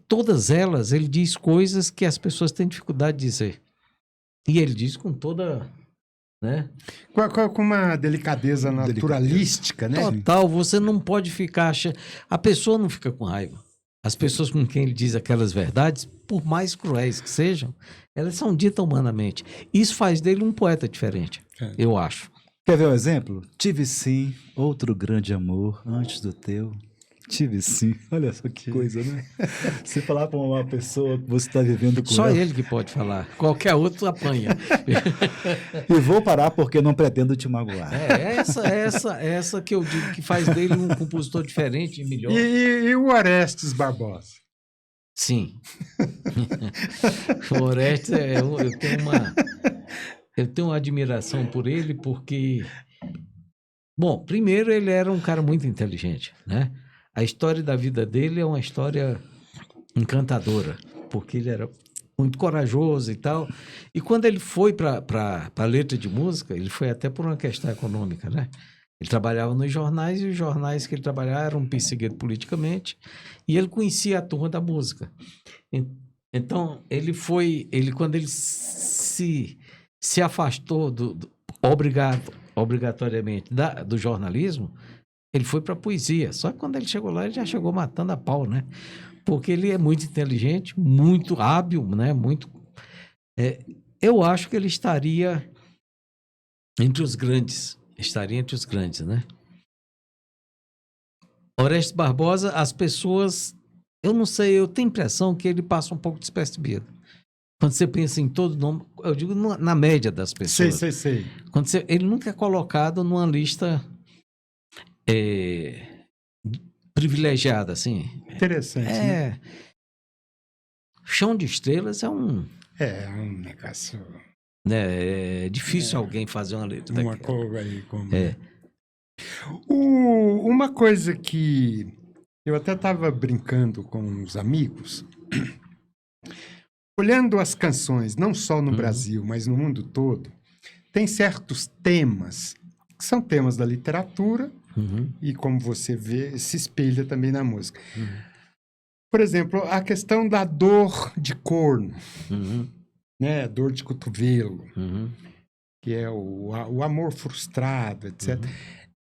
todas elas, ele diz coisas que as pessoas têm dificuldade de dizer. E ele diz com toda né? Com uma delicadeza naturalística, né? Total, você não pode ficar achando... A pessoa não fica com raiva. As pessoas com quem ele diz aquelas verdades, por mais cruéis que sejam, elas são ditas humanamente. Isso faz dele um poeta diferente, eu acho. Quer ver um exemplo? Tive sim outro grande amor antes do teu. Tive sim. Olha só que coisa, né? Você falar para uma pessoa que você está vivendo com Só ela. ele que pode falar. Qualquer outro apanha. E vou parar porque não pretendo te magoar. Essa que eu digo que faz dele um compositor diferente e melhor. E o Orestes Barbosa? Sim. O Orestes, eu tenho uma admiração por ele porque... Bom, primeiro ele era um cara muito inteligente, né? A história da vida dele é uma história encantadora, porque ele era muito corajoso e tal. E quando ele foi para a letra de música, ele foi até por uma questão econômica, né? Ele trabalhava nos jornais e os jornais que ele trabalhava eram perseguidos politicamente e ele conhecia a turma da música. Então, quando ele se afastou obrigatoriamente do jornalismo, ele foi para a poesia. Só que quando ele chegou lá, ele já chegou matando a pau, né? Porque ele é muito inteligente, muito hábil, né? Eu acho que ele estaria entre os grandes. Estaria entre os grandes, né? Orestes Barbosa, as pessoas... Eu não sei, eu tenho a impressão que ele passa um pouco despercebido. Quando você pensa em todo nome, eu digo na média das pessoas. Sei. Ele nunca é colocado numa lista privilegiada, assim. Interessante, né? Chão de Estrelas é um... É um negócio... É difícil alguém fazer uma letra Uma daquela. coisa aí como... Uma coisa que eu até estava brincando com os amigos, olhando as canções, não só no Brasil, mas no mundo todo, tem certos temas que são temas da literatura e, como você vê, se espelha também na música. Por exemplo, a questão da dor de corno, né? Dor de cotovelo, que é o amor frustrado, etc.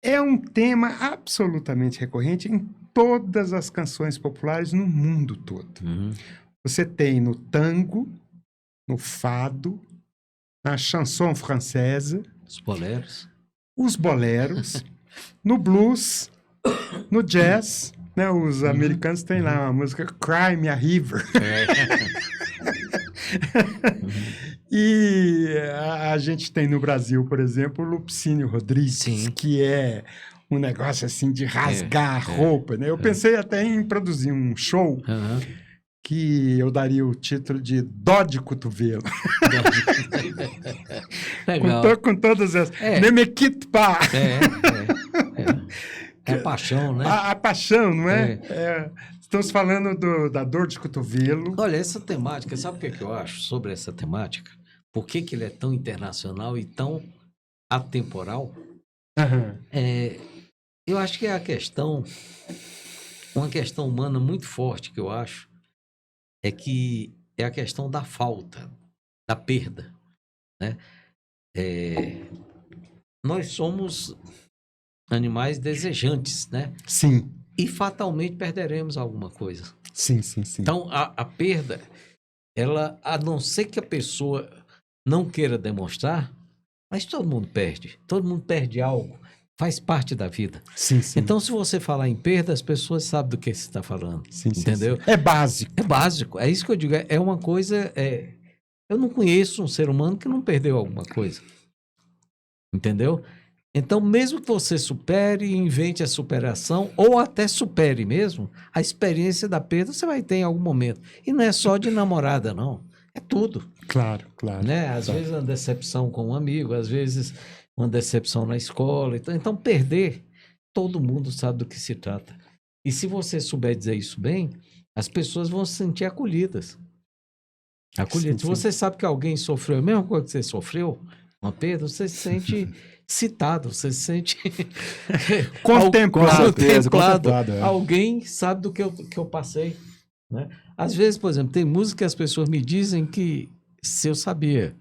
É um tema absolutamente recorrente em todas as canções populares no mundo todo. Você tem no tango, no fado, na chanson française, os boleros, no blues, no jazz, né? Os americanos têm lá uma música Cry Me a River. E a gente tem no Brasil, por exemplo, o Lupicínio Rodrigues, que é um negócio assim de rasgar a roupa, né? Eu pensei até em produzir um show que eu daria o título de Dó de Cotovelo. Legal. Com todas essas. Ne me quitte pas. É paixão, né? A paixão, não é? Estamos falando da dor de cotovelo. Olha, essa temática, sabe o que eu acho sobre essa temática? Por que ele é tão internacional e tão atemporal? Eu acho que é uma questão humana muito forte que eu acho, é a questão da falta, da perda, né? Nós somos animais desejantes, né? Sim. E fatalmente perderemos alguma coisa. Sim. Então, a perda, ela, a não ser que a pessoa não queira demonstrar, mas todo mundo perde algo, faz parte da vida. Sim. Então, se você falar em perda, as pessoas sabem do que você está falando, entendeu? É básico. É básico, é isso que eu digo, é uma coisa... eu não conheço um ser humano que não perdeu alguma coisa, entendeu? Então, mesmo que você supere, invente a superação, ou até supere mesmo, a experiência da perda você vai ter em algum momento. E não é só de namorada, não. É tudo. Claro. Né? Às vezes uma decepção com um amigo, às vezes uma decepção na escola. Então, perder, todo mundo sabe do que se trata. E se você souber dizer isso bem, as pessoas vão se sentir acolhidas. Sim. Se você sabe que alguém sofreu a mesma coisa que você sofreu, uma perda, você se sente... citado, você se sente contemplado. Alguém sabe do que eu passei, né? Às vezes, por exemplo, tem música que as pessoas me dizem que se eu sabia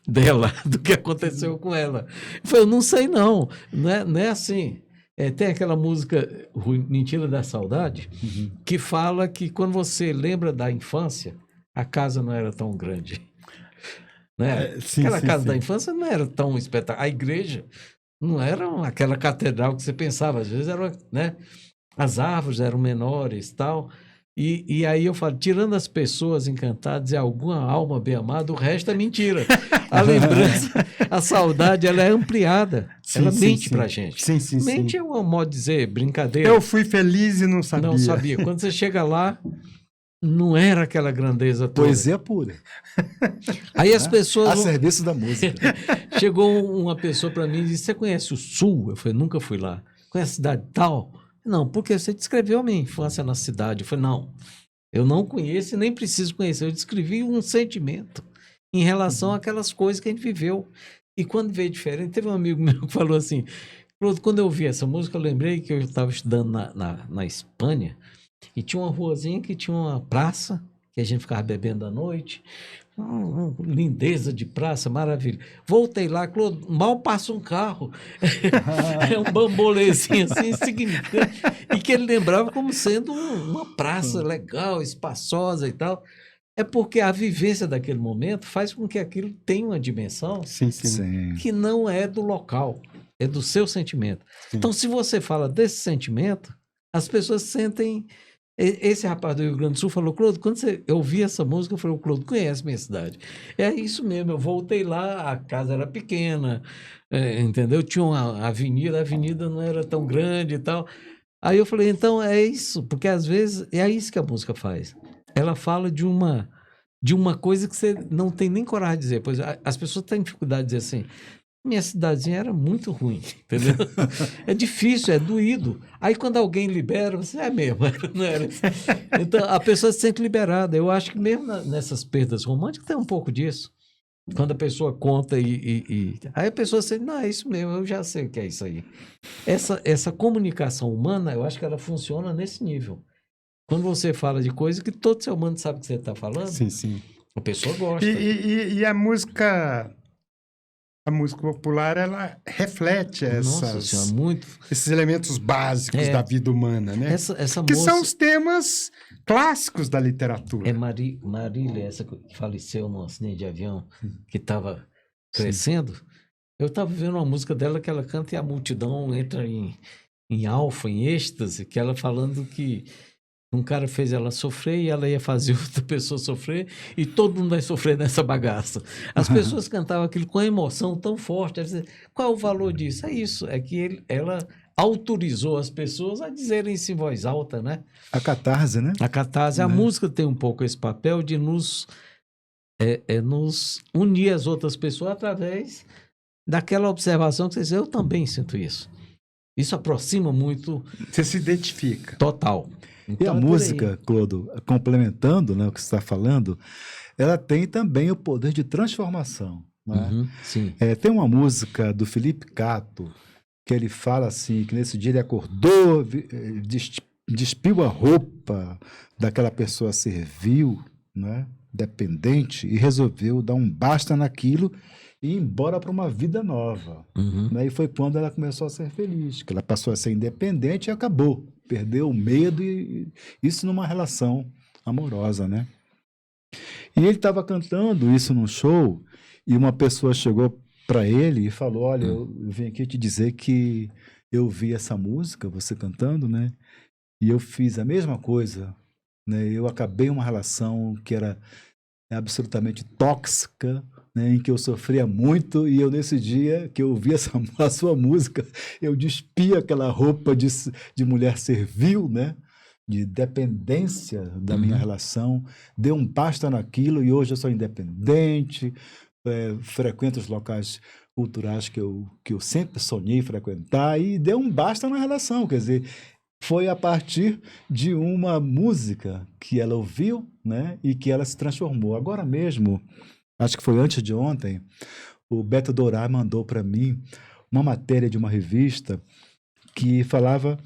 dela, do que aconteceu com ela. Eu falei, eu não sei não, não é assim. Tem aquela música Mentira da Saudade, que fala que quando você lembra da infância, a casa não era tão grande. Né? Sim, Aquela sim, casa sim. da infância não era tão espetacular. A igreja não era aquela catedral que você pensava, às vezes era, né? As árvores eram menores e tal. E aí eu falo, tirando as pessoas encantadas e alguma alma bem amada, o resto é mentira. A lembrança, a saudade, ela é ampliada. Sim, Ela sim, mente sim. pra gente. Sim, sim, Mente sim. é um modo de dizer, brincadeira. Eu fui feliz e não sabia. Não sabia. Quando você chega lá, não era aquela grandeza toda. Poesia pura. Aí as Né? pessoas... A serviço da música. Chegou uma pessoa para mim e disse, você conhece o Sul? Eu falei, nunca fui lá. Conhece a cidade tal? Não, porque você descreveu a minha infância na cidade. Eu falei, não, eu não conheço e nem preciso conhecer. Eu descrevi um sentimento em relação àquelas coisas que a gente viveu. E quando veio diferente, teve um amigo meu que falou assim, quando eu ouvi essa música, eu lembrei que eu estava estudando na Espanha e tinha uma ruazinha que tinha uma praça que a gente ficava bebendo à noite. Lindeza de praça, maravilha. Voltei lá, Claude, mal passa um carro. É um bambolezinho assim, insignificante. E que ele lembrava como sendo uma praça legal, espaçosa e tal. É porque a vivência daquele momento faz com que aquilo tenha uma dimensão Sim, sim. Sim. que não é do local, é do seu sentimento. Sim. Então, se você fala desse sentimento, as pessoas sentem... Esse rapaz do Rio Grande do Sul falou, Claude, quando eu ouvi essa música, eu falei, Claude, conhece minha cidade? É isso mesmo, eu voltei lá, a casa era pequena, entendeu? Tinha uma avenida, a avenida não era tão grande e tal. Aí eu falei, então é isso, porque às vezes é isso que a música faz. Ela fala de uma coisa que você não tem nem coragem de dizer. Pois as pessoas têm dificuldade de dizer assim, minha cidadezinha era muito ruim, entendeu? É difícil, é doído. Aí quando alguém libera, você é mesmo, não era. Então a pessoa se sente liberada. Eu acho que mesmo nessas perdas românticas tem um pouco disso. Quando a pessoa conta aí a pessoa sente, não, é isso mesmo, eu já sei o que é isso aí. Essa comunicação humana, eu acho que ela funciona nesse nível. Quando você fala de coisa que todo ser humano sabe o que você está falando, Sim, sim. a pessoa gosta. E a música popular, ela reflete Nossa Senhora, muito. esses elementos básicos da vida humana, né? Essa Que moça... são os temas clássicos da literatura. É Marília, essa que faleceu num acidente de avião, que estava crescendo. Eu estava vendo uma música dela que ela canta e a multidão entra em alfa, em êxtase, que ela falando que um cara fez ela sofrer e ela ia fazer outra pessoa sofrer e todo mundo vai sofrer nessa bagaça. As pessoas cantavam aquilo com emoção tão forte. Diziam, qual é o valor disso? É isso, é que ela autorizou as pessoas a dizerem isso em voz alta, né? A catarse, né? A catarse, a música tem um pouco esse papel de nos unir às outras pessoas através daquela observação que você diz, eu também sinto isso. Isso aproxima muito. Você se identifica. Total. Então, E a música, Clodo, complementando, né, o que você está falando, ela tem também o poder de transformação. Né? Sim. Tem uma música do Felipe Cato que ele fala assim, que nesse dia ele acordou, despiu a roupa daquela pessoa servil, né, dependente, e resolveu dar um basta naquilo e ir embora para uma vida nova. Né? E foi quando ela começou a ser feliz, que ela passou a ser independente e acabou. Perdeu o medo, e isso numa relação amorosa, né? E ele estava cantando isso num show, e uma pessoa chegou para ele e falou, olha, eu vim aqui te dizer que eu vi essa música, você cantando, né? E eu fiz a mesma coisa, né? Eu acabei uma relação que era absolutamente tóxica, né, em que eu sofria muito, e eu nesse dia que eu ouvi a sua música, eu despi aquela roupa de mulher servil, né, de dependência da minha relação, dei um basta naquilo e hoje eu sou independente, frequento os locais culturais que eu sempre sonhei frequentar e dei um basta na relação, quer dizer, foi a partir de uma música que ela ouviu, né, e que ela se transformou. Agora mesmo, acho que foi antes de ontem, o Beto Dourá mandou para mim uma matéria de uma revista que falava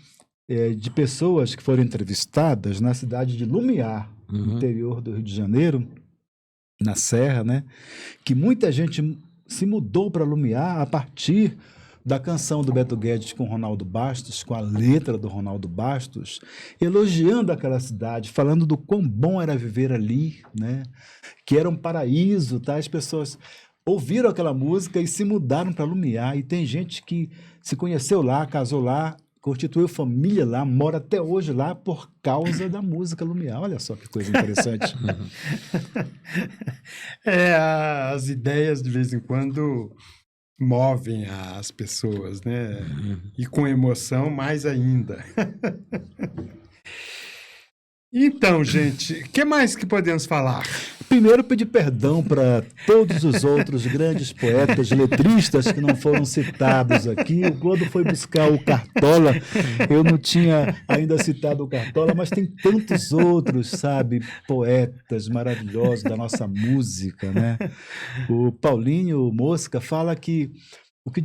de pessoas que foram entrevistadas na cidade de Lumiar, no interior do Rio de Janeiro, na Serra, né? Que muita gente se mudou para Lumiar a partir da canção do Beto Guedes com Ronaldo Bastos, com a letra do Ronaldo Bastos, elogiando aquela cidade, falando do quão bom era viver ali, né? Que era um paraíso, tá? As pessoas ouviram aquela música e se mudaram para Lumiar, e tem gente que se conheceu lá, casou lá, constituiu família lá, mora até hoje lá por causa da música Lumiar. Olha só que coisa interessante. As ideias de vez em quando movem as pessoas, né? E com emoção mais ainda. Então, gente, o que mais que podemos falar? Primeiro, pedir perdão para todos os outros grandes poetas, letristas que não foram citados aqui. O Clodo foi buscar o Cartola, eu não tinha ainda citado o Cartola, mas tem tantos outros, sabe, poetas maravilhosos da nossa música, né? O Paulinho Mosca fala que o que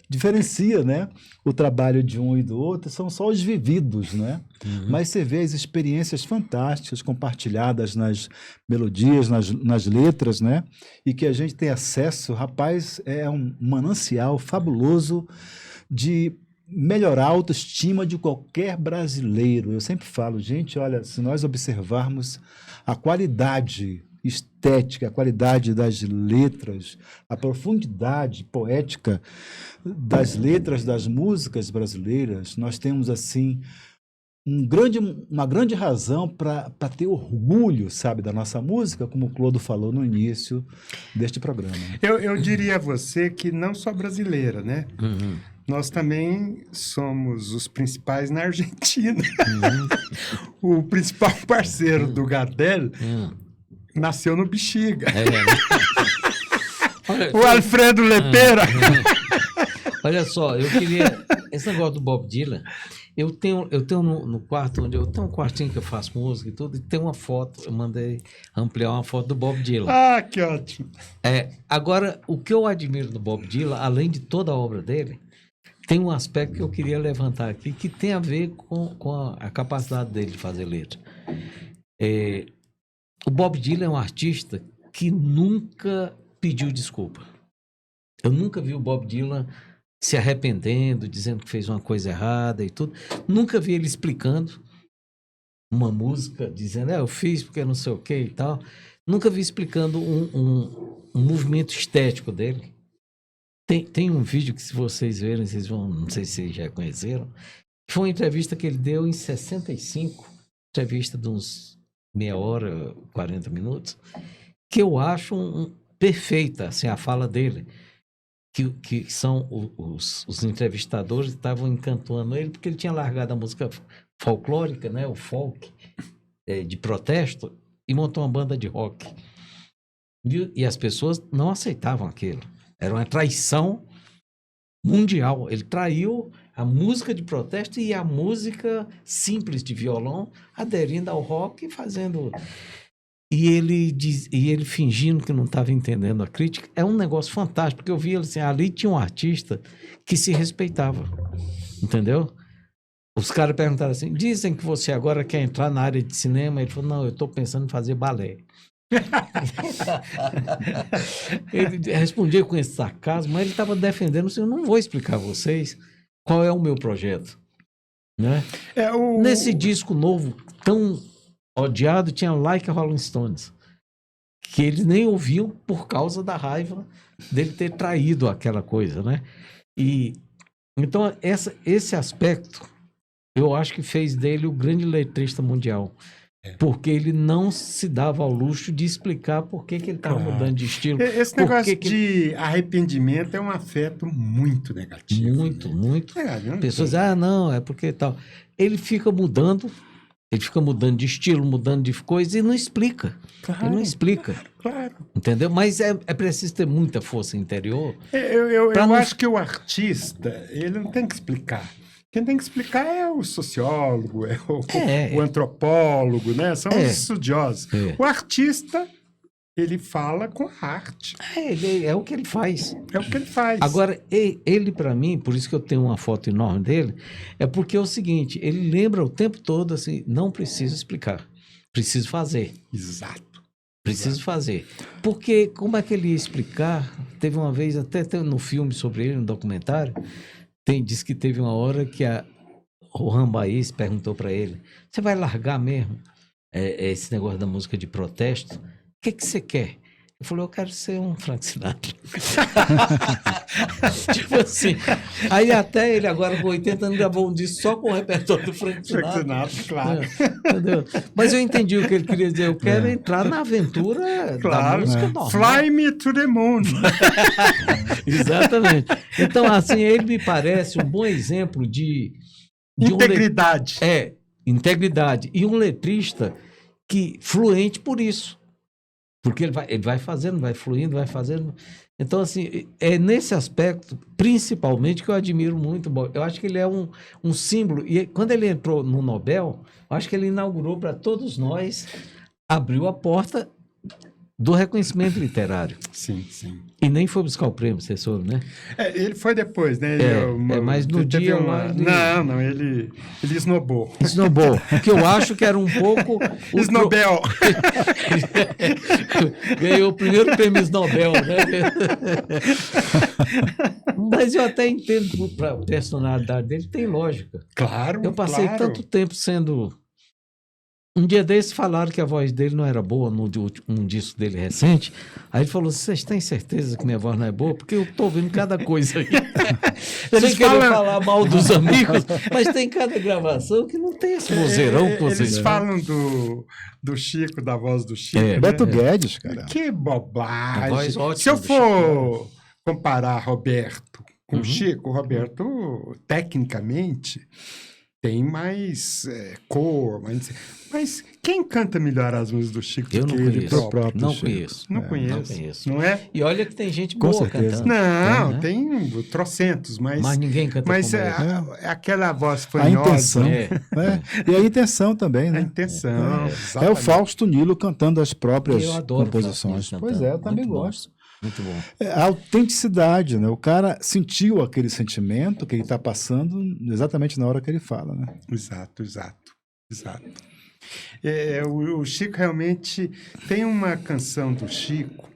diferencia, né, o trabalho de um e do outro são só os vividos, né? Mas você vê as experiências fantásticas compartilhadas nas melodias, nas letras, né? E que a gente tem acesso, rapaz, é um manancial fabuloso de melhorar a autoestima de qualquer brasileiro. Eu sempre falo, gente, olha, se nós observarmos a qualidade estética, a qualidade das letras, a profundidade poética das letras das músicas brasileiras, nós temos, assim, uma grande razão para ter orgulho, sabe, da nossa música, como o Clodo falou no início deste programa. Eu diria a você que não só brasileira, né? Nós também somos os principais na Argentina. O principal parceiro do Gardel nasceu no Bexiga. O Alfredo Lepera. Olha só, eu queria... Esse negócio do Bob Dylan, eu tenho no quarto, onde eu tenho um quartinho que eu faço música e tudo, e tem uma foto, eu mandei ampliar uma foto do Bob Dylan. Ah, que ótimo. Agora, o que eu admiro do Bob Dylan, além de toda a obra dele, tem um aspecto que eu queria levantar aqui, que tem a ver com a capacidade dele de fazer letra. O Bob Dylan é um artista que nunca pediu desculpa. Eu nunca vi o Bob Dylan se arrependendo, dizendo que fez uma coisa errada e tudo. Nunca vi ele explicando uma música, dizendo, eu fiz porque não sei o que e tal. Nunca vi explicando um movimento estético dele. Tem um vídeo que, se vocês verem, vocês vão, não sei se vocês já conheceram, foi uma entrevista que ele deu em 65, entrevista de uns meia hora, 40 minutos, que eu acho perfeita, assim, a fala dele, que são os entrevistadores que estavam encantando ele, porque ele tinha largado a música folclórica, né, o folk, de protesto, e montou uma banda de rock. E as pessoas não aceitavam aquilo. Era uma traição mundial. Ele traiu a música de protesto e a música simples de violão, aderindo ao rock e fazendo... E ele fingindo que não estava entendendo a crítica. É um negócio fantástico, porque eu vi ele assim, ali tinha um artista que se respeitava, entendeu? Os caras perguntaram assim, dizem que você agora quer entrar na área de cinema. Ele falou, não, eu estou pensando em fazer balé. Ele respondia com esse sarcasmo, mas ele estava defendendo assim, eu não vou explicar a vocês qual é o meu projeto, né? Nesse disco novo tão odiado tinha Like a Rolling Stones, que eles nem ouviam por causa da raiva dele ter traído aquela coisa, né? E então esse aspecto eu acho que fez dele o grande letrista mundial. Porque ele não se dava ao luxo de explicar por que ele estava mudando de estilo. Esse negócio de arrependimento é um afeto muito negativo. Muito, né? muito. Pessoas dizem, não, é porque tal. Ele fica mudando de estilo, mudando de coisa e não explica. Claro, ele não explica. Claro. Entendeu? Mas é preciso ter muita força interior. Eu acho que o artista, ele não tem que explicar. Quem tem que explicar é o sociólogo, o antropólogo, né? São os estudiosos. O artista, ele fala com a arte. É o que ele faz. É o que ele faz. Agora, ele para mim, por isso que eu tenho uma foto enorme dele, é porque é o seguinte, ele lembra o tempo todo assim, não preciso explicar, preciso fazer. Exato. Preciso fazer. Porque como é que ele ia explicar? Teve uma vez, até no filme sobre ele, no documentário, diz que teve uma hora que o Rambaís perguntou para ele: você vai largar mesmo esse negócio da música de protesto? O que você quer? Ele falou: eu quero ser um Frank Sinatra. Tipo assim. Aí até ele agora com 80 anos gravou um disco só com o repertório do Frank Sinatra. Claro. Entendeu? Mas eu entendi o que ele queria dizer. Eu quero entrar na aventura da música normal. Fly me to the moon. Exatamente. Então, assim, ele me parece um bom exemplo de Integridade. Integridade. E um letrista fluente por isso. Porque ele vai fazendo, vai fluindo, vai fazendo. Então, assim, é nesse aspecto, principalmente, que eu admiro muito. Eu acho que ele é um símbolo. E quando ele entrou no Nobel, eu acho que ele inaugurou para todos nós, abriu a porta do reconhecimento literário. Sim, sim. E nem foi buscar o prêmio, você soube, né? Ele foi depois, né? Mas no dia lá... Não, ele esnobou. Esnobou. Que eu acho que era um pouco... Snobel. Ganhou o primeiro prêmio Snobel, né? Mas eu até entendo para a personalidade dele, tem lógica. Claro, eu passei tanto tempo sendo... Um dia desses falaram que a voz dele não era boa num disco dele recente. Aí ele falou: vocês têm certeza que minha voz não é boa? Porque eu estou ouvindo cada coisa aí. Sem querer falar mal dos amigos, mas tem cada gravação que não tem esse vozeirão que vocês... Eles falam do Chico, da voz do Chico. Né? Beto Guedes, cara. Que bobagem. Voz ótima. Se eu for comparar Roberto com o Chico, o Roberto, tecnicamente... tem mais cor, mas quem canta melhor as músicas do Chico do que ele próprio? Não conheço. Não conheço. Não é? E olha que tem gente Com boa certeza. cantando. Não, tem trocentos, mas ninguém canta mas como ele. aquela voz fanhosa. A intenção. E a intenção também, né? A intenção. É o Fausto Nilo cantando as próprias Eu adoro composições. Pois é, eu também gosto. Muito bom. A autenticidade, né? O cara sentiu aquele sentimento que ele está passando exatamente na hora que ele fala, né? Exato. O Chico realmente tem uma canção do Chico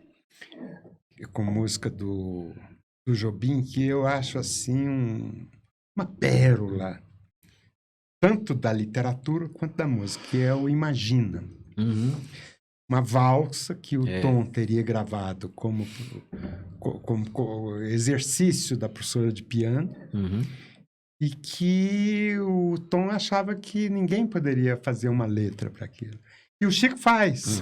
com música do Jobim que eu acho assim uma pérola tanto da literatura quanto da música, que é o Imagina. Uma valsa que o Tom teria gravado como exercício da professora de piano e que o Tom achava que ninguém poderia fazer uma letra para aquilo. E o Chico faz.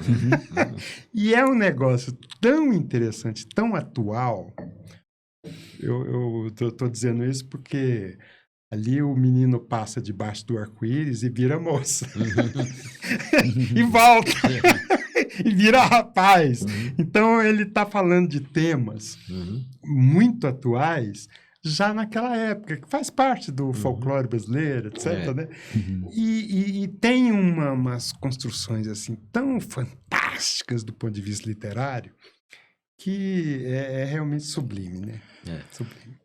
E é um negócio tão interessante, tão atual. Eu estou dizendo isso porque... ali o menino passa debaixo do arco-íris e vira moça. E volta. E vira rapaz. Então, ele está falando de temas muito atuais já naquela época, que faz parte do folclore brasileiro, etc. Né? E tem umas construções assim tão fantásticas do ponto de vista literário que é realmente sublime, né? Sublime.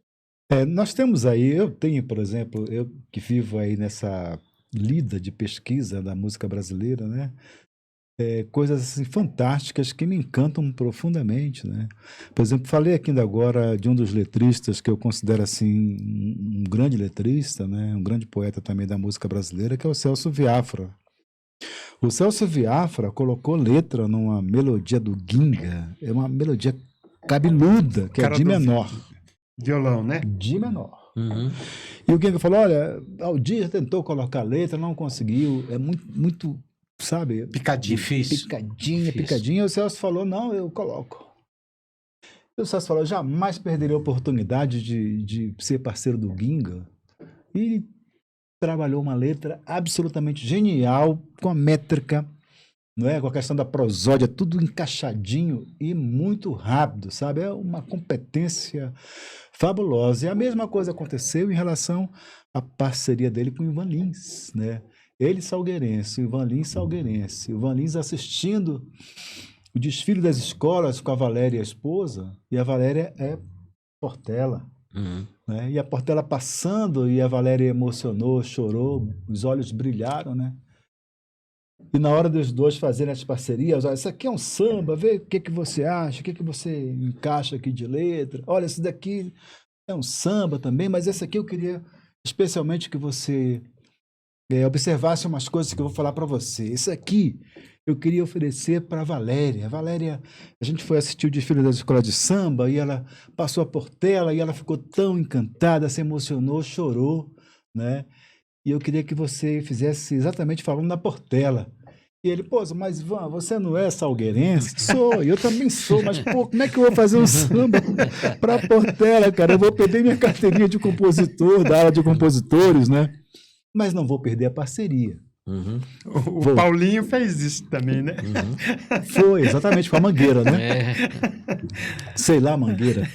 Nós temos aí, eu tenho, por exemplo, eu que vivo aí nessa lida de pesquisa da música brasileira, né? Coisas assim, fantásticas que me encantam profundamente, né? Por exemplo, falei aqui ainda agora de um dos letristas que eu considero assim um grande letrista, né? Um grande poeta também da música brasileira, que é o Celso Viafra. O Celso Viafra colocou letra numa melodia do Ginga, é uma melodia cabeluda, que é de menor. Violão, né? De menor. E o Ginga falou, olha, Aldir tentou colocar letra, não conseguiu, é muito, sabe? Picadinho. Difícil. Picadinha. E o Celso falou, não, eu coloco. E o Celso falou, jamais perderia a oportunidade de ser parceiro do Ginga. E trabalhou uma letra absolutamente genial, com a métrica, não é? Com a questão da prosódia, tudo encaixadinho e muito rápido, sabe? É uma competência fabulosa. E a mesma coisa aconteceu em relação à parceria dele com o Ivan Lins, né? Ele salgueirense, o Ivan Lins salgueirense. O Ivan Lins assistindo o desfile das escolas com a Valéria, a esposa, e a Valéria é Portela. Né? E a Portela passando, e a Valéria emocionou, chorou, os olhos brilharam, né? E na hora dos dois fazerem as parcerias, olha, isso aqui é um samba, vê o que você acha, o que você encaixa aqui de letra. Olha, esse daqui é um samba também, mas esse aqui eu queria especialmente que você observasse umas coisas que eu vou falar para você. Isso aqui eu queria oferecer para a Valéria. Valéria, a gente foi assistir o desfile da escola de samba e ela passou a Portela e ela ficou tão encantada, se emocionou, chorou, né? E eu queria que você fizesse exatamente falando na Portela. E ele, pô, mas Ivan, você não é salgueirense? Sou, eu também sou, mas pô, como é que eu vou fazer um samba para Portela, cara? Eu vou perder minha carteirinha de compositor, da aula de compositores, né? Mas não vou perder a parceria. Uhum. O Paulinho fez isso também, né? Uhum. Foi, exatamente, com a Mangueira, né? Sei lá, Mangueira.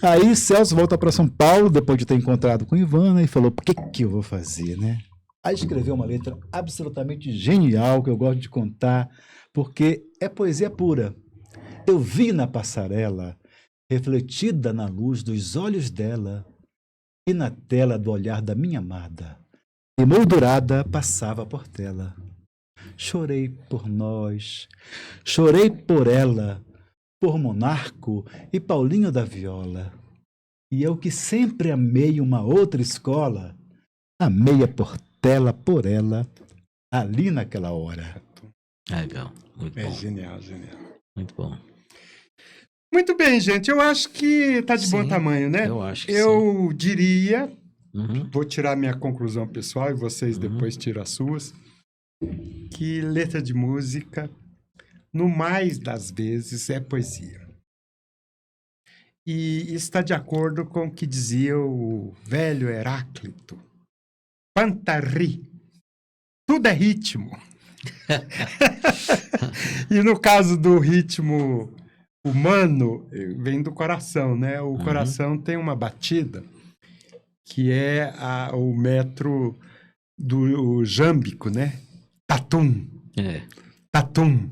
Aí Celso volta para São Paulo, depois de ter encontrado com Ivana, e falou, por que eu vou fazer, né? Aí escreveu uma letra absolutamente genial, que eu gosto de contar, porque é poesia pura. Eu vi na passarela, refletida na luz dos olhos dela, e na tela do olhar da minha amada, emoldurada passava a Portela. Chorei por nós, chorei por ela, por Monarco e Paulinho da Viola. E eu que sempre amei uma outra escola, amei a Portela por ela, ali naquela hora. Legal, muito bom. Genial, genial. Muito bom. Muito bem, gente. Eu acho que tá de bom Sim, tamanho, né? eu acho que Eu diria, Uhum. vou tirar minha conclusão pessoal e vocês depois tiram as suas, que letra de música, no mais das vezes, é poesia. E está de acordo com o que dizia o velho Heráclito. Pantari. Tudo é ritmo. E no caso do ritmo humano, vem do coração, né? O coração tem uma batida que é o metro do jâmbico, né? Tatum. Tatum.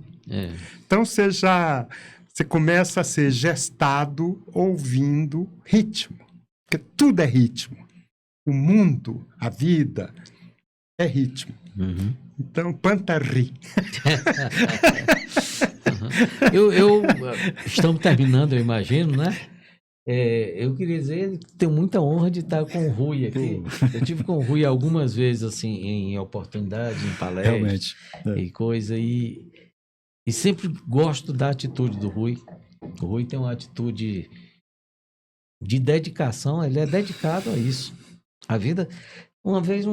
Então você começa a ser gestado ouvindo ritmo. Porque tudo é ritmo. O mundo, a vida, é ritmo. Uhum. Então, Pantari. Estamos terminando, eu imagino, né? Eu queria dizer que tenho muita honra de estar com o Rui aqui. Eu tive com o Rui algumas vezes, assim, em oportunidade, em palestras. Realmente. E coisa. E sempre gosto da atitude do Rui. O Rui tem uma atitude de dedicação, ele é dedicado a isso. A vida... Uma vez,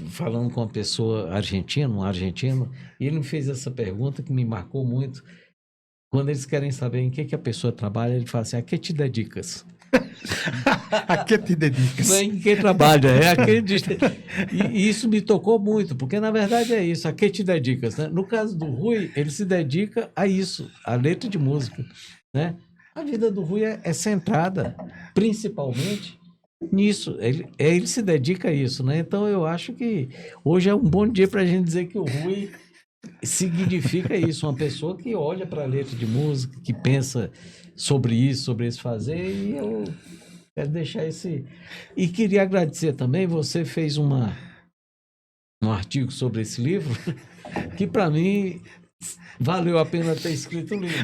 falando com uma pessoa argentina, um argentino, e ele me fez essa pergunta que me marcou muito. Quando eles querem saber em que a pessoa trabalha, ele fala assim, a que te dedicas? A que te dedicas? Não é em que trabalha, é a que... E isso me tocou muito, porque na verdade é isso, a que te dedicas, né? No caso do Rui, ele se dedica a isso, a letra de música, né? A vida do Rui é centrada, principalmente... nisso, ele se dedica a isso, né? Então eu acho que hoje é um bom dia para a gente dizer que o Rui significa isso, uma pessoa que olha para a letra de música, que pensa sobre isso, sobre esse fazer, e eu quero deixar esse... E queria agradecer também, você fez um artigo sobre esse livro, que para mim valeu a pena ter escrito o livro,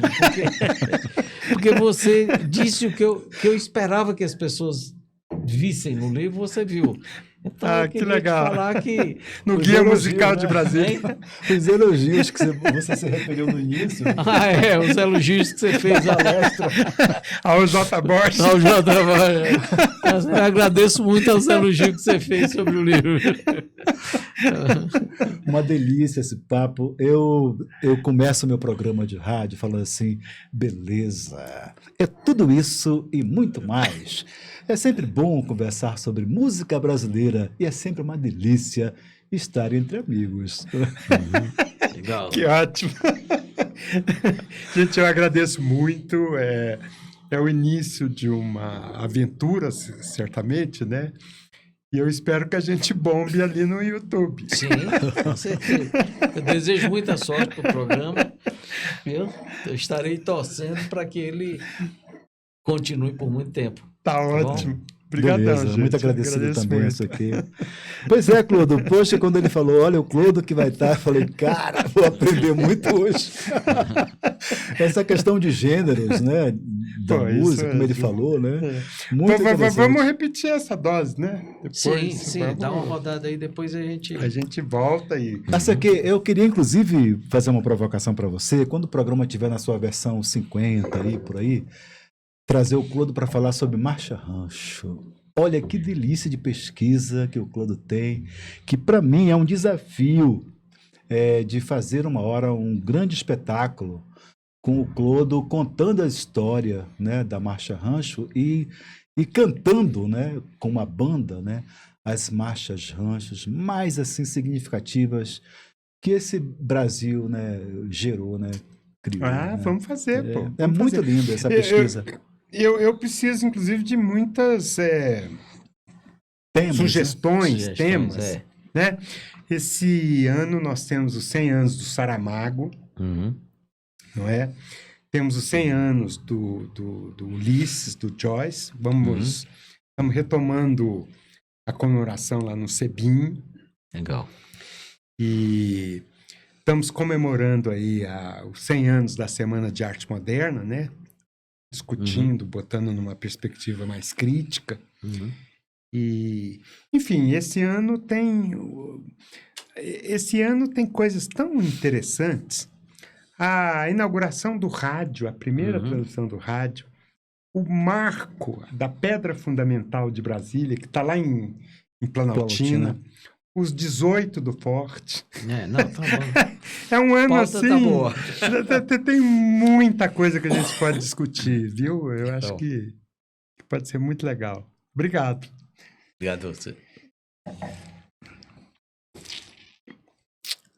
porque você disse o que eu esperava que as pessoas vissem no livro, você viu. Então, eu queria que legal. te falar que... No Guia Musical de Brasília. Os elogios que você se referiu no início. Os elogios que você fez à palestra. Ao J. Borges. Ao J. Borges. Eu agradeço muito aos elogios que você fez sobre o livro. Uma delícia esse papo. Eu começo meu programa de rádio falando assim, beleza, é tudo isso e muito mais. É sempre bom conversar sobre música brasileira e é sempre uma delícia estar entre amigos. Legal. Que ótimo. Gente, eu agradeço muito. É o início de uma aventura, certamente, né? E eu espero que a gente bombe ali no YouTube. Sim, com certeza. Eu desejo muita sorte para o programa. Eu estarei torcendo para que ele continue por muito tempo. Tá ótimo. Bom? Obrigadão, Beleza, gente. muito agradecido Agradeço também muito. isso aqui. Pois é, Clodo, poxa, quando ele falou, olha o Clodo que vai estar, eu falei, cara, vou aprender muito hoje. Essa questão de gêneros, né, da Pô, isso música, como ele é- falou, né, É. muito interessante. Vamos repetir essa dose, né? Sim, dá uma rodada aí, depois A gente volta e... Essa aqui, eu queria, inclusive, fazer uma provocação para você. Quando o programa estiver na sua versão 50 aí, por aí, trazer o Clodo para falar sobre marcha rancho. Olha que delícia de pesquisa que o Clodo tem, que para mim é um desafio de fazer uma hora um grande espetáculo com o Clodo contando a história, né, da marcha rancho e cantando, né, com uma banda, né, as marchas ranchos mais assim significativas que esse Brasil, né, gerou, né, criou. Ah, né? vamos fazer, pô. É Vamos muito fazer. linda essa pesquisa. Eu preciso, inclusive, de muitas Temas, sugestões, Sugestões, temas, né? Esse ano nós temos os 100 anos do Saramago, Uhum. não é? Temos os 100 anos do Ulisses, do Joyce. Estamos retomando a comemoração lá no Sebim Legal. e estamos comemorando aí os 100 anos da Semana de Arte Moderna, né? Discutindo, botando numa perspectiva mais crítica. Uhum. E, enfim, esse ano tem coisas tão interessantes. A inauguração do rádio, a primeira transmissão do rádio, o marco da Pedra Fundamental de Brasília, que está lá em Planaltina, os 18 do Forte. Não, tá bom. É um ano Pauta assim. tá boa. Tem muita coisa que a gente pode discutir, viu? Eu acho Então. que pode ser muito legal. Obrigado. Obrigado a você.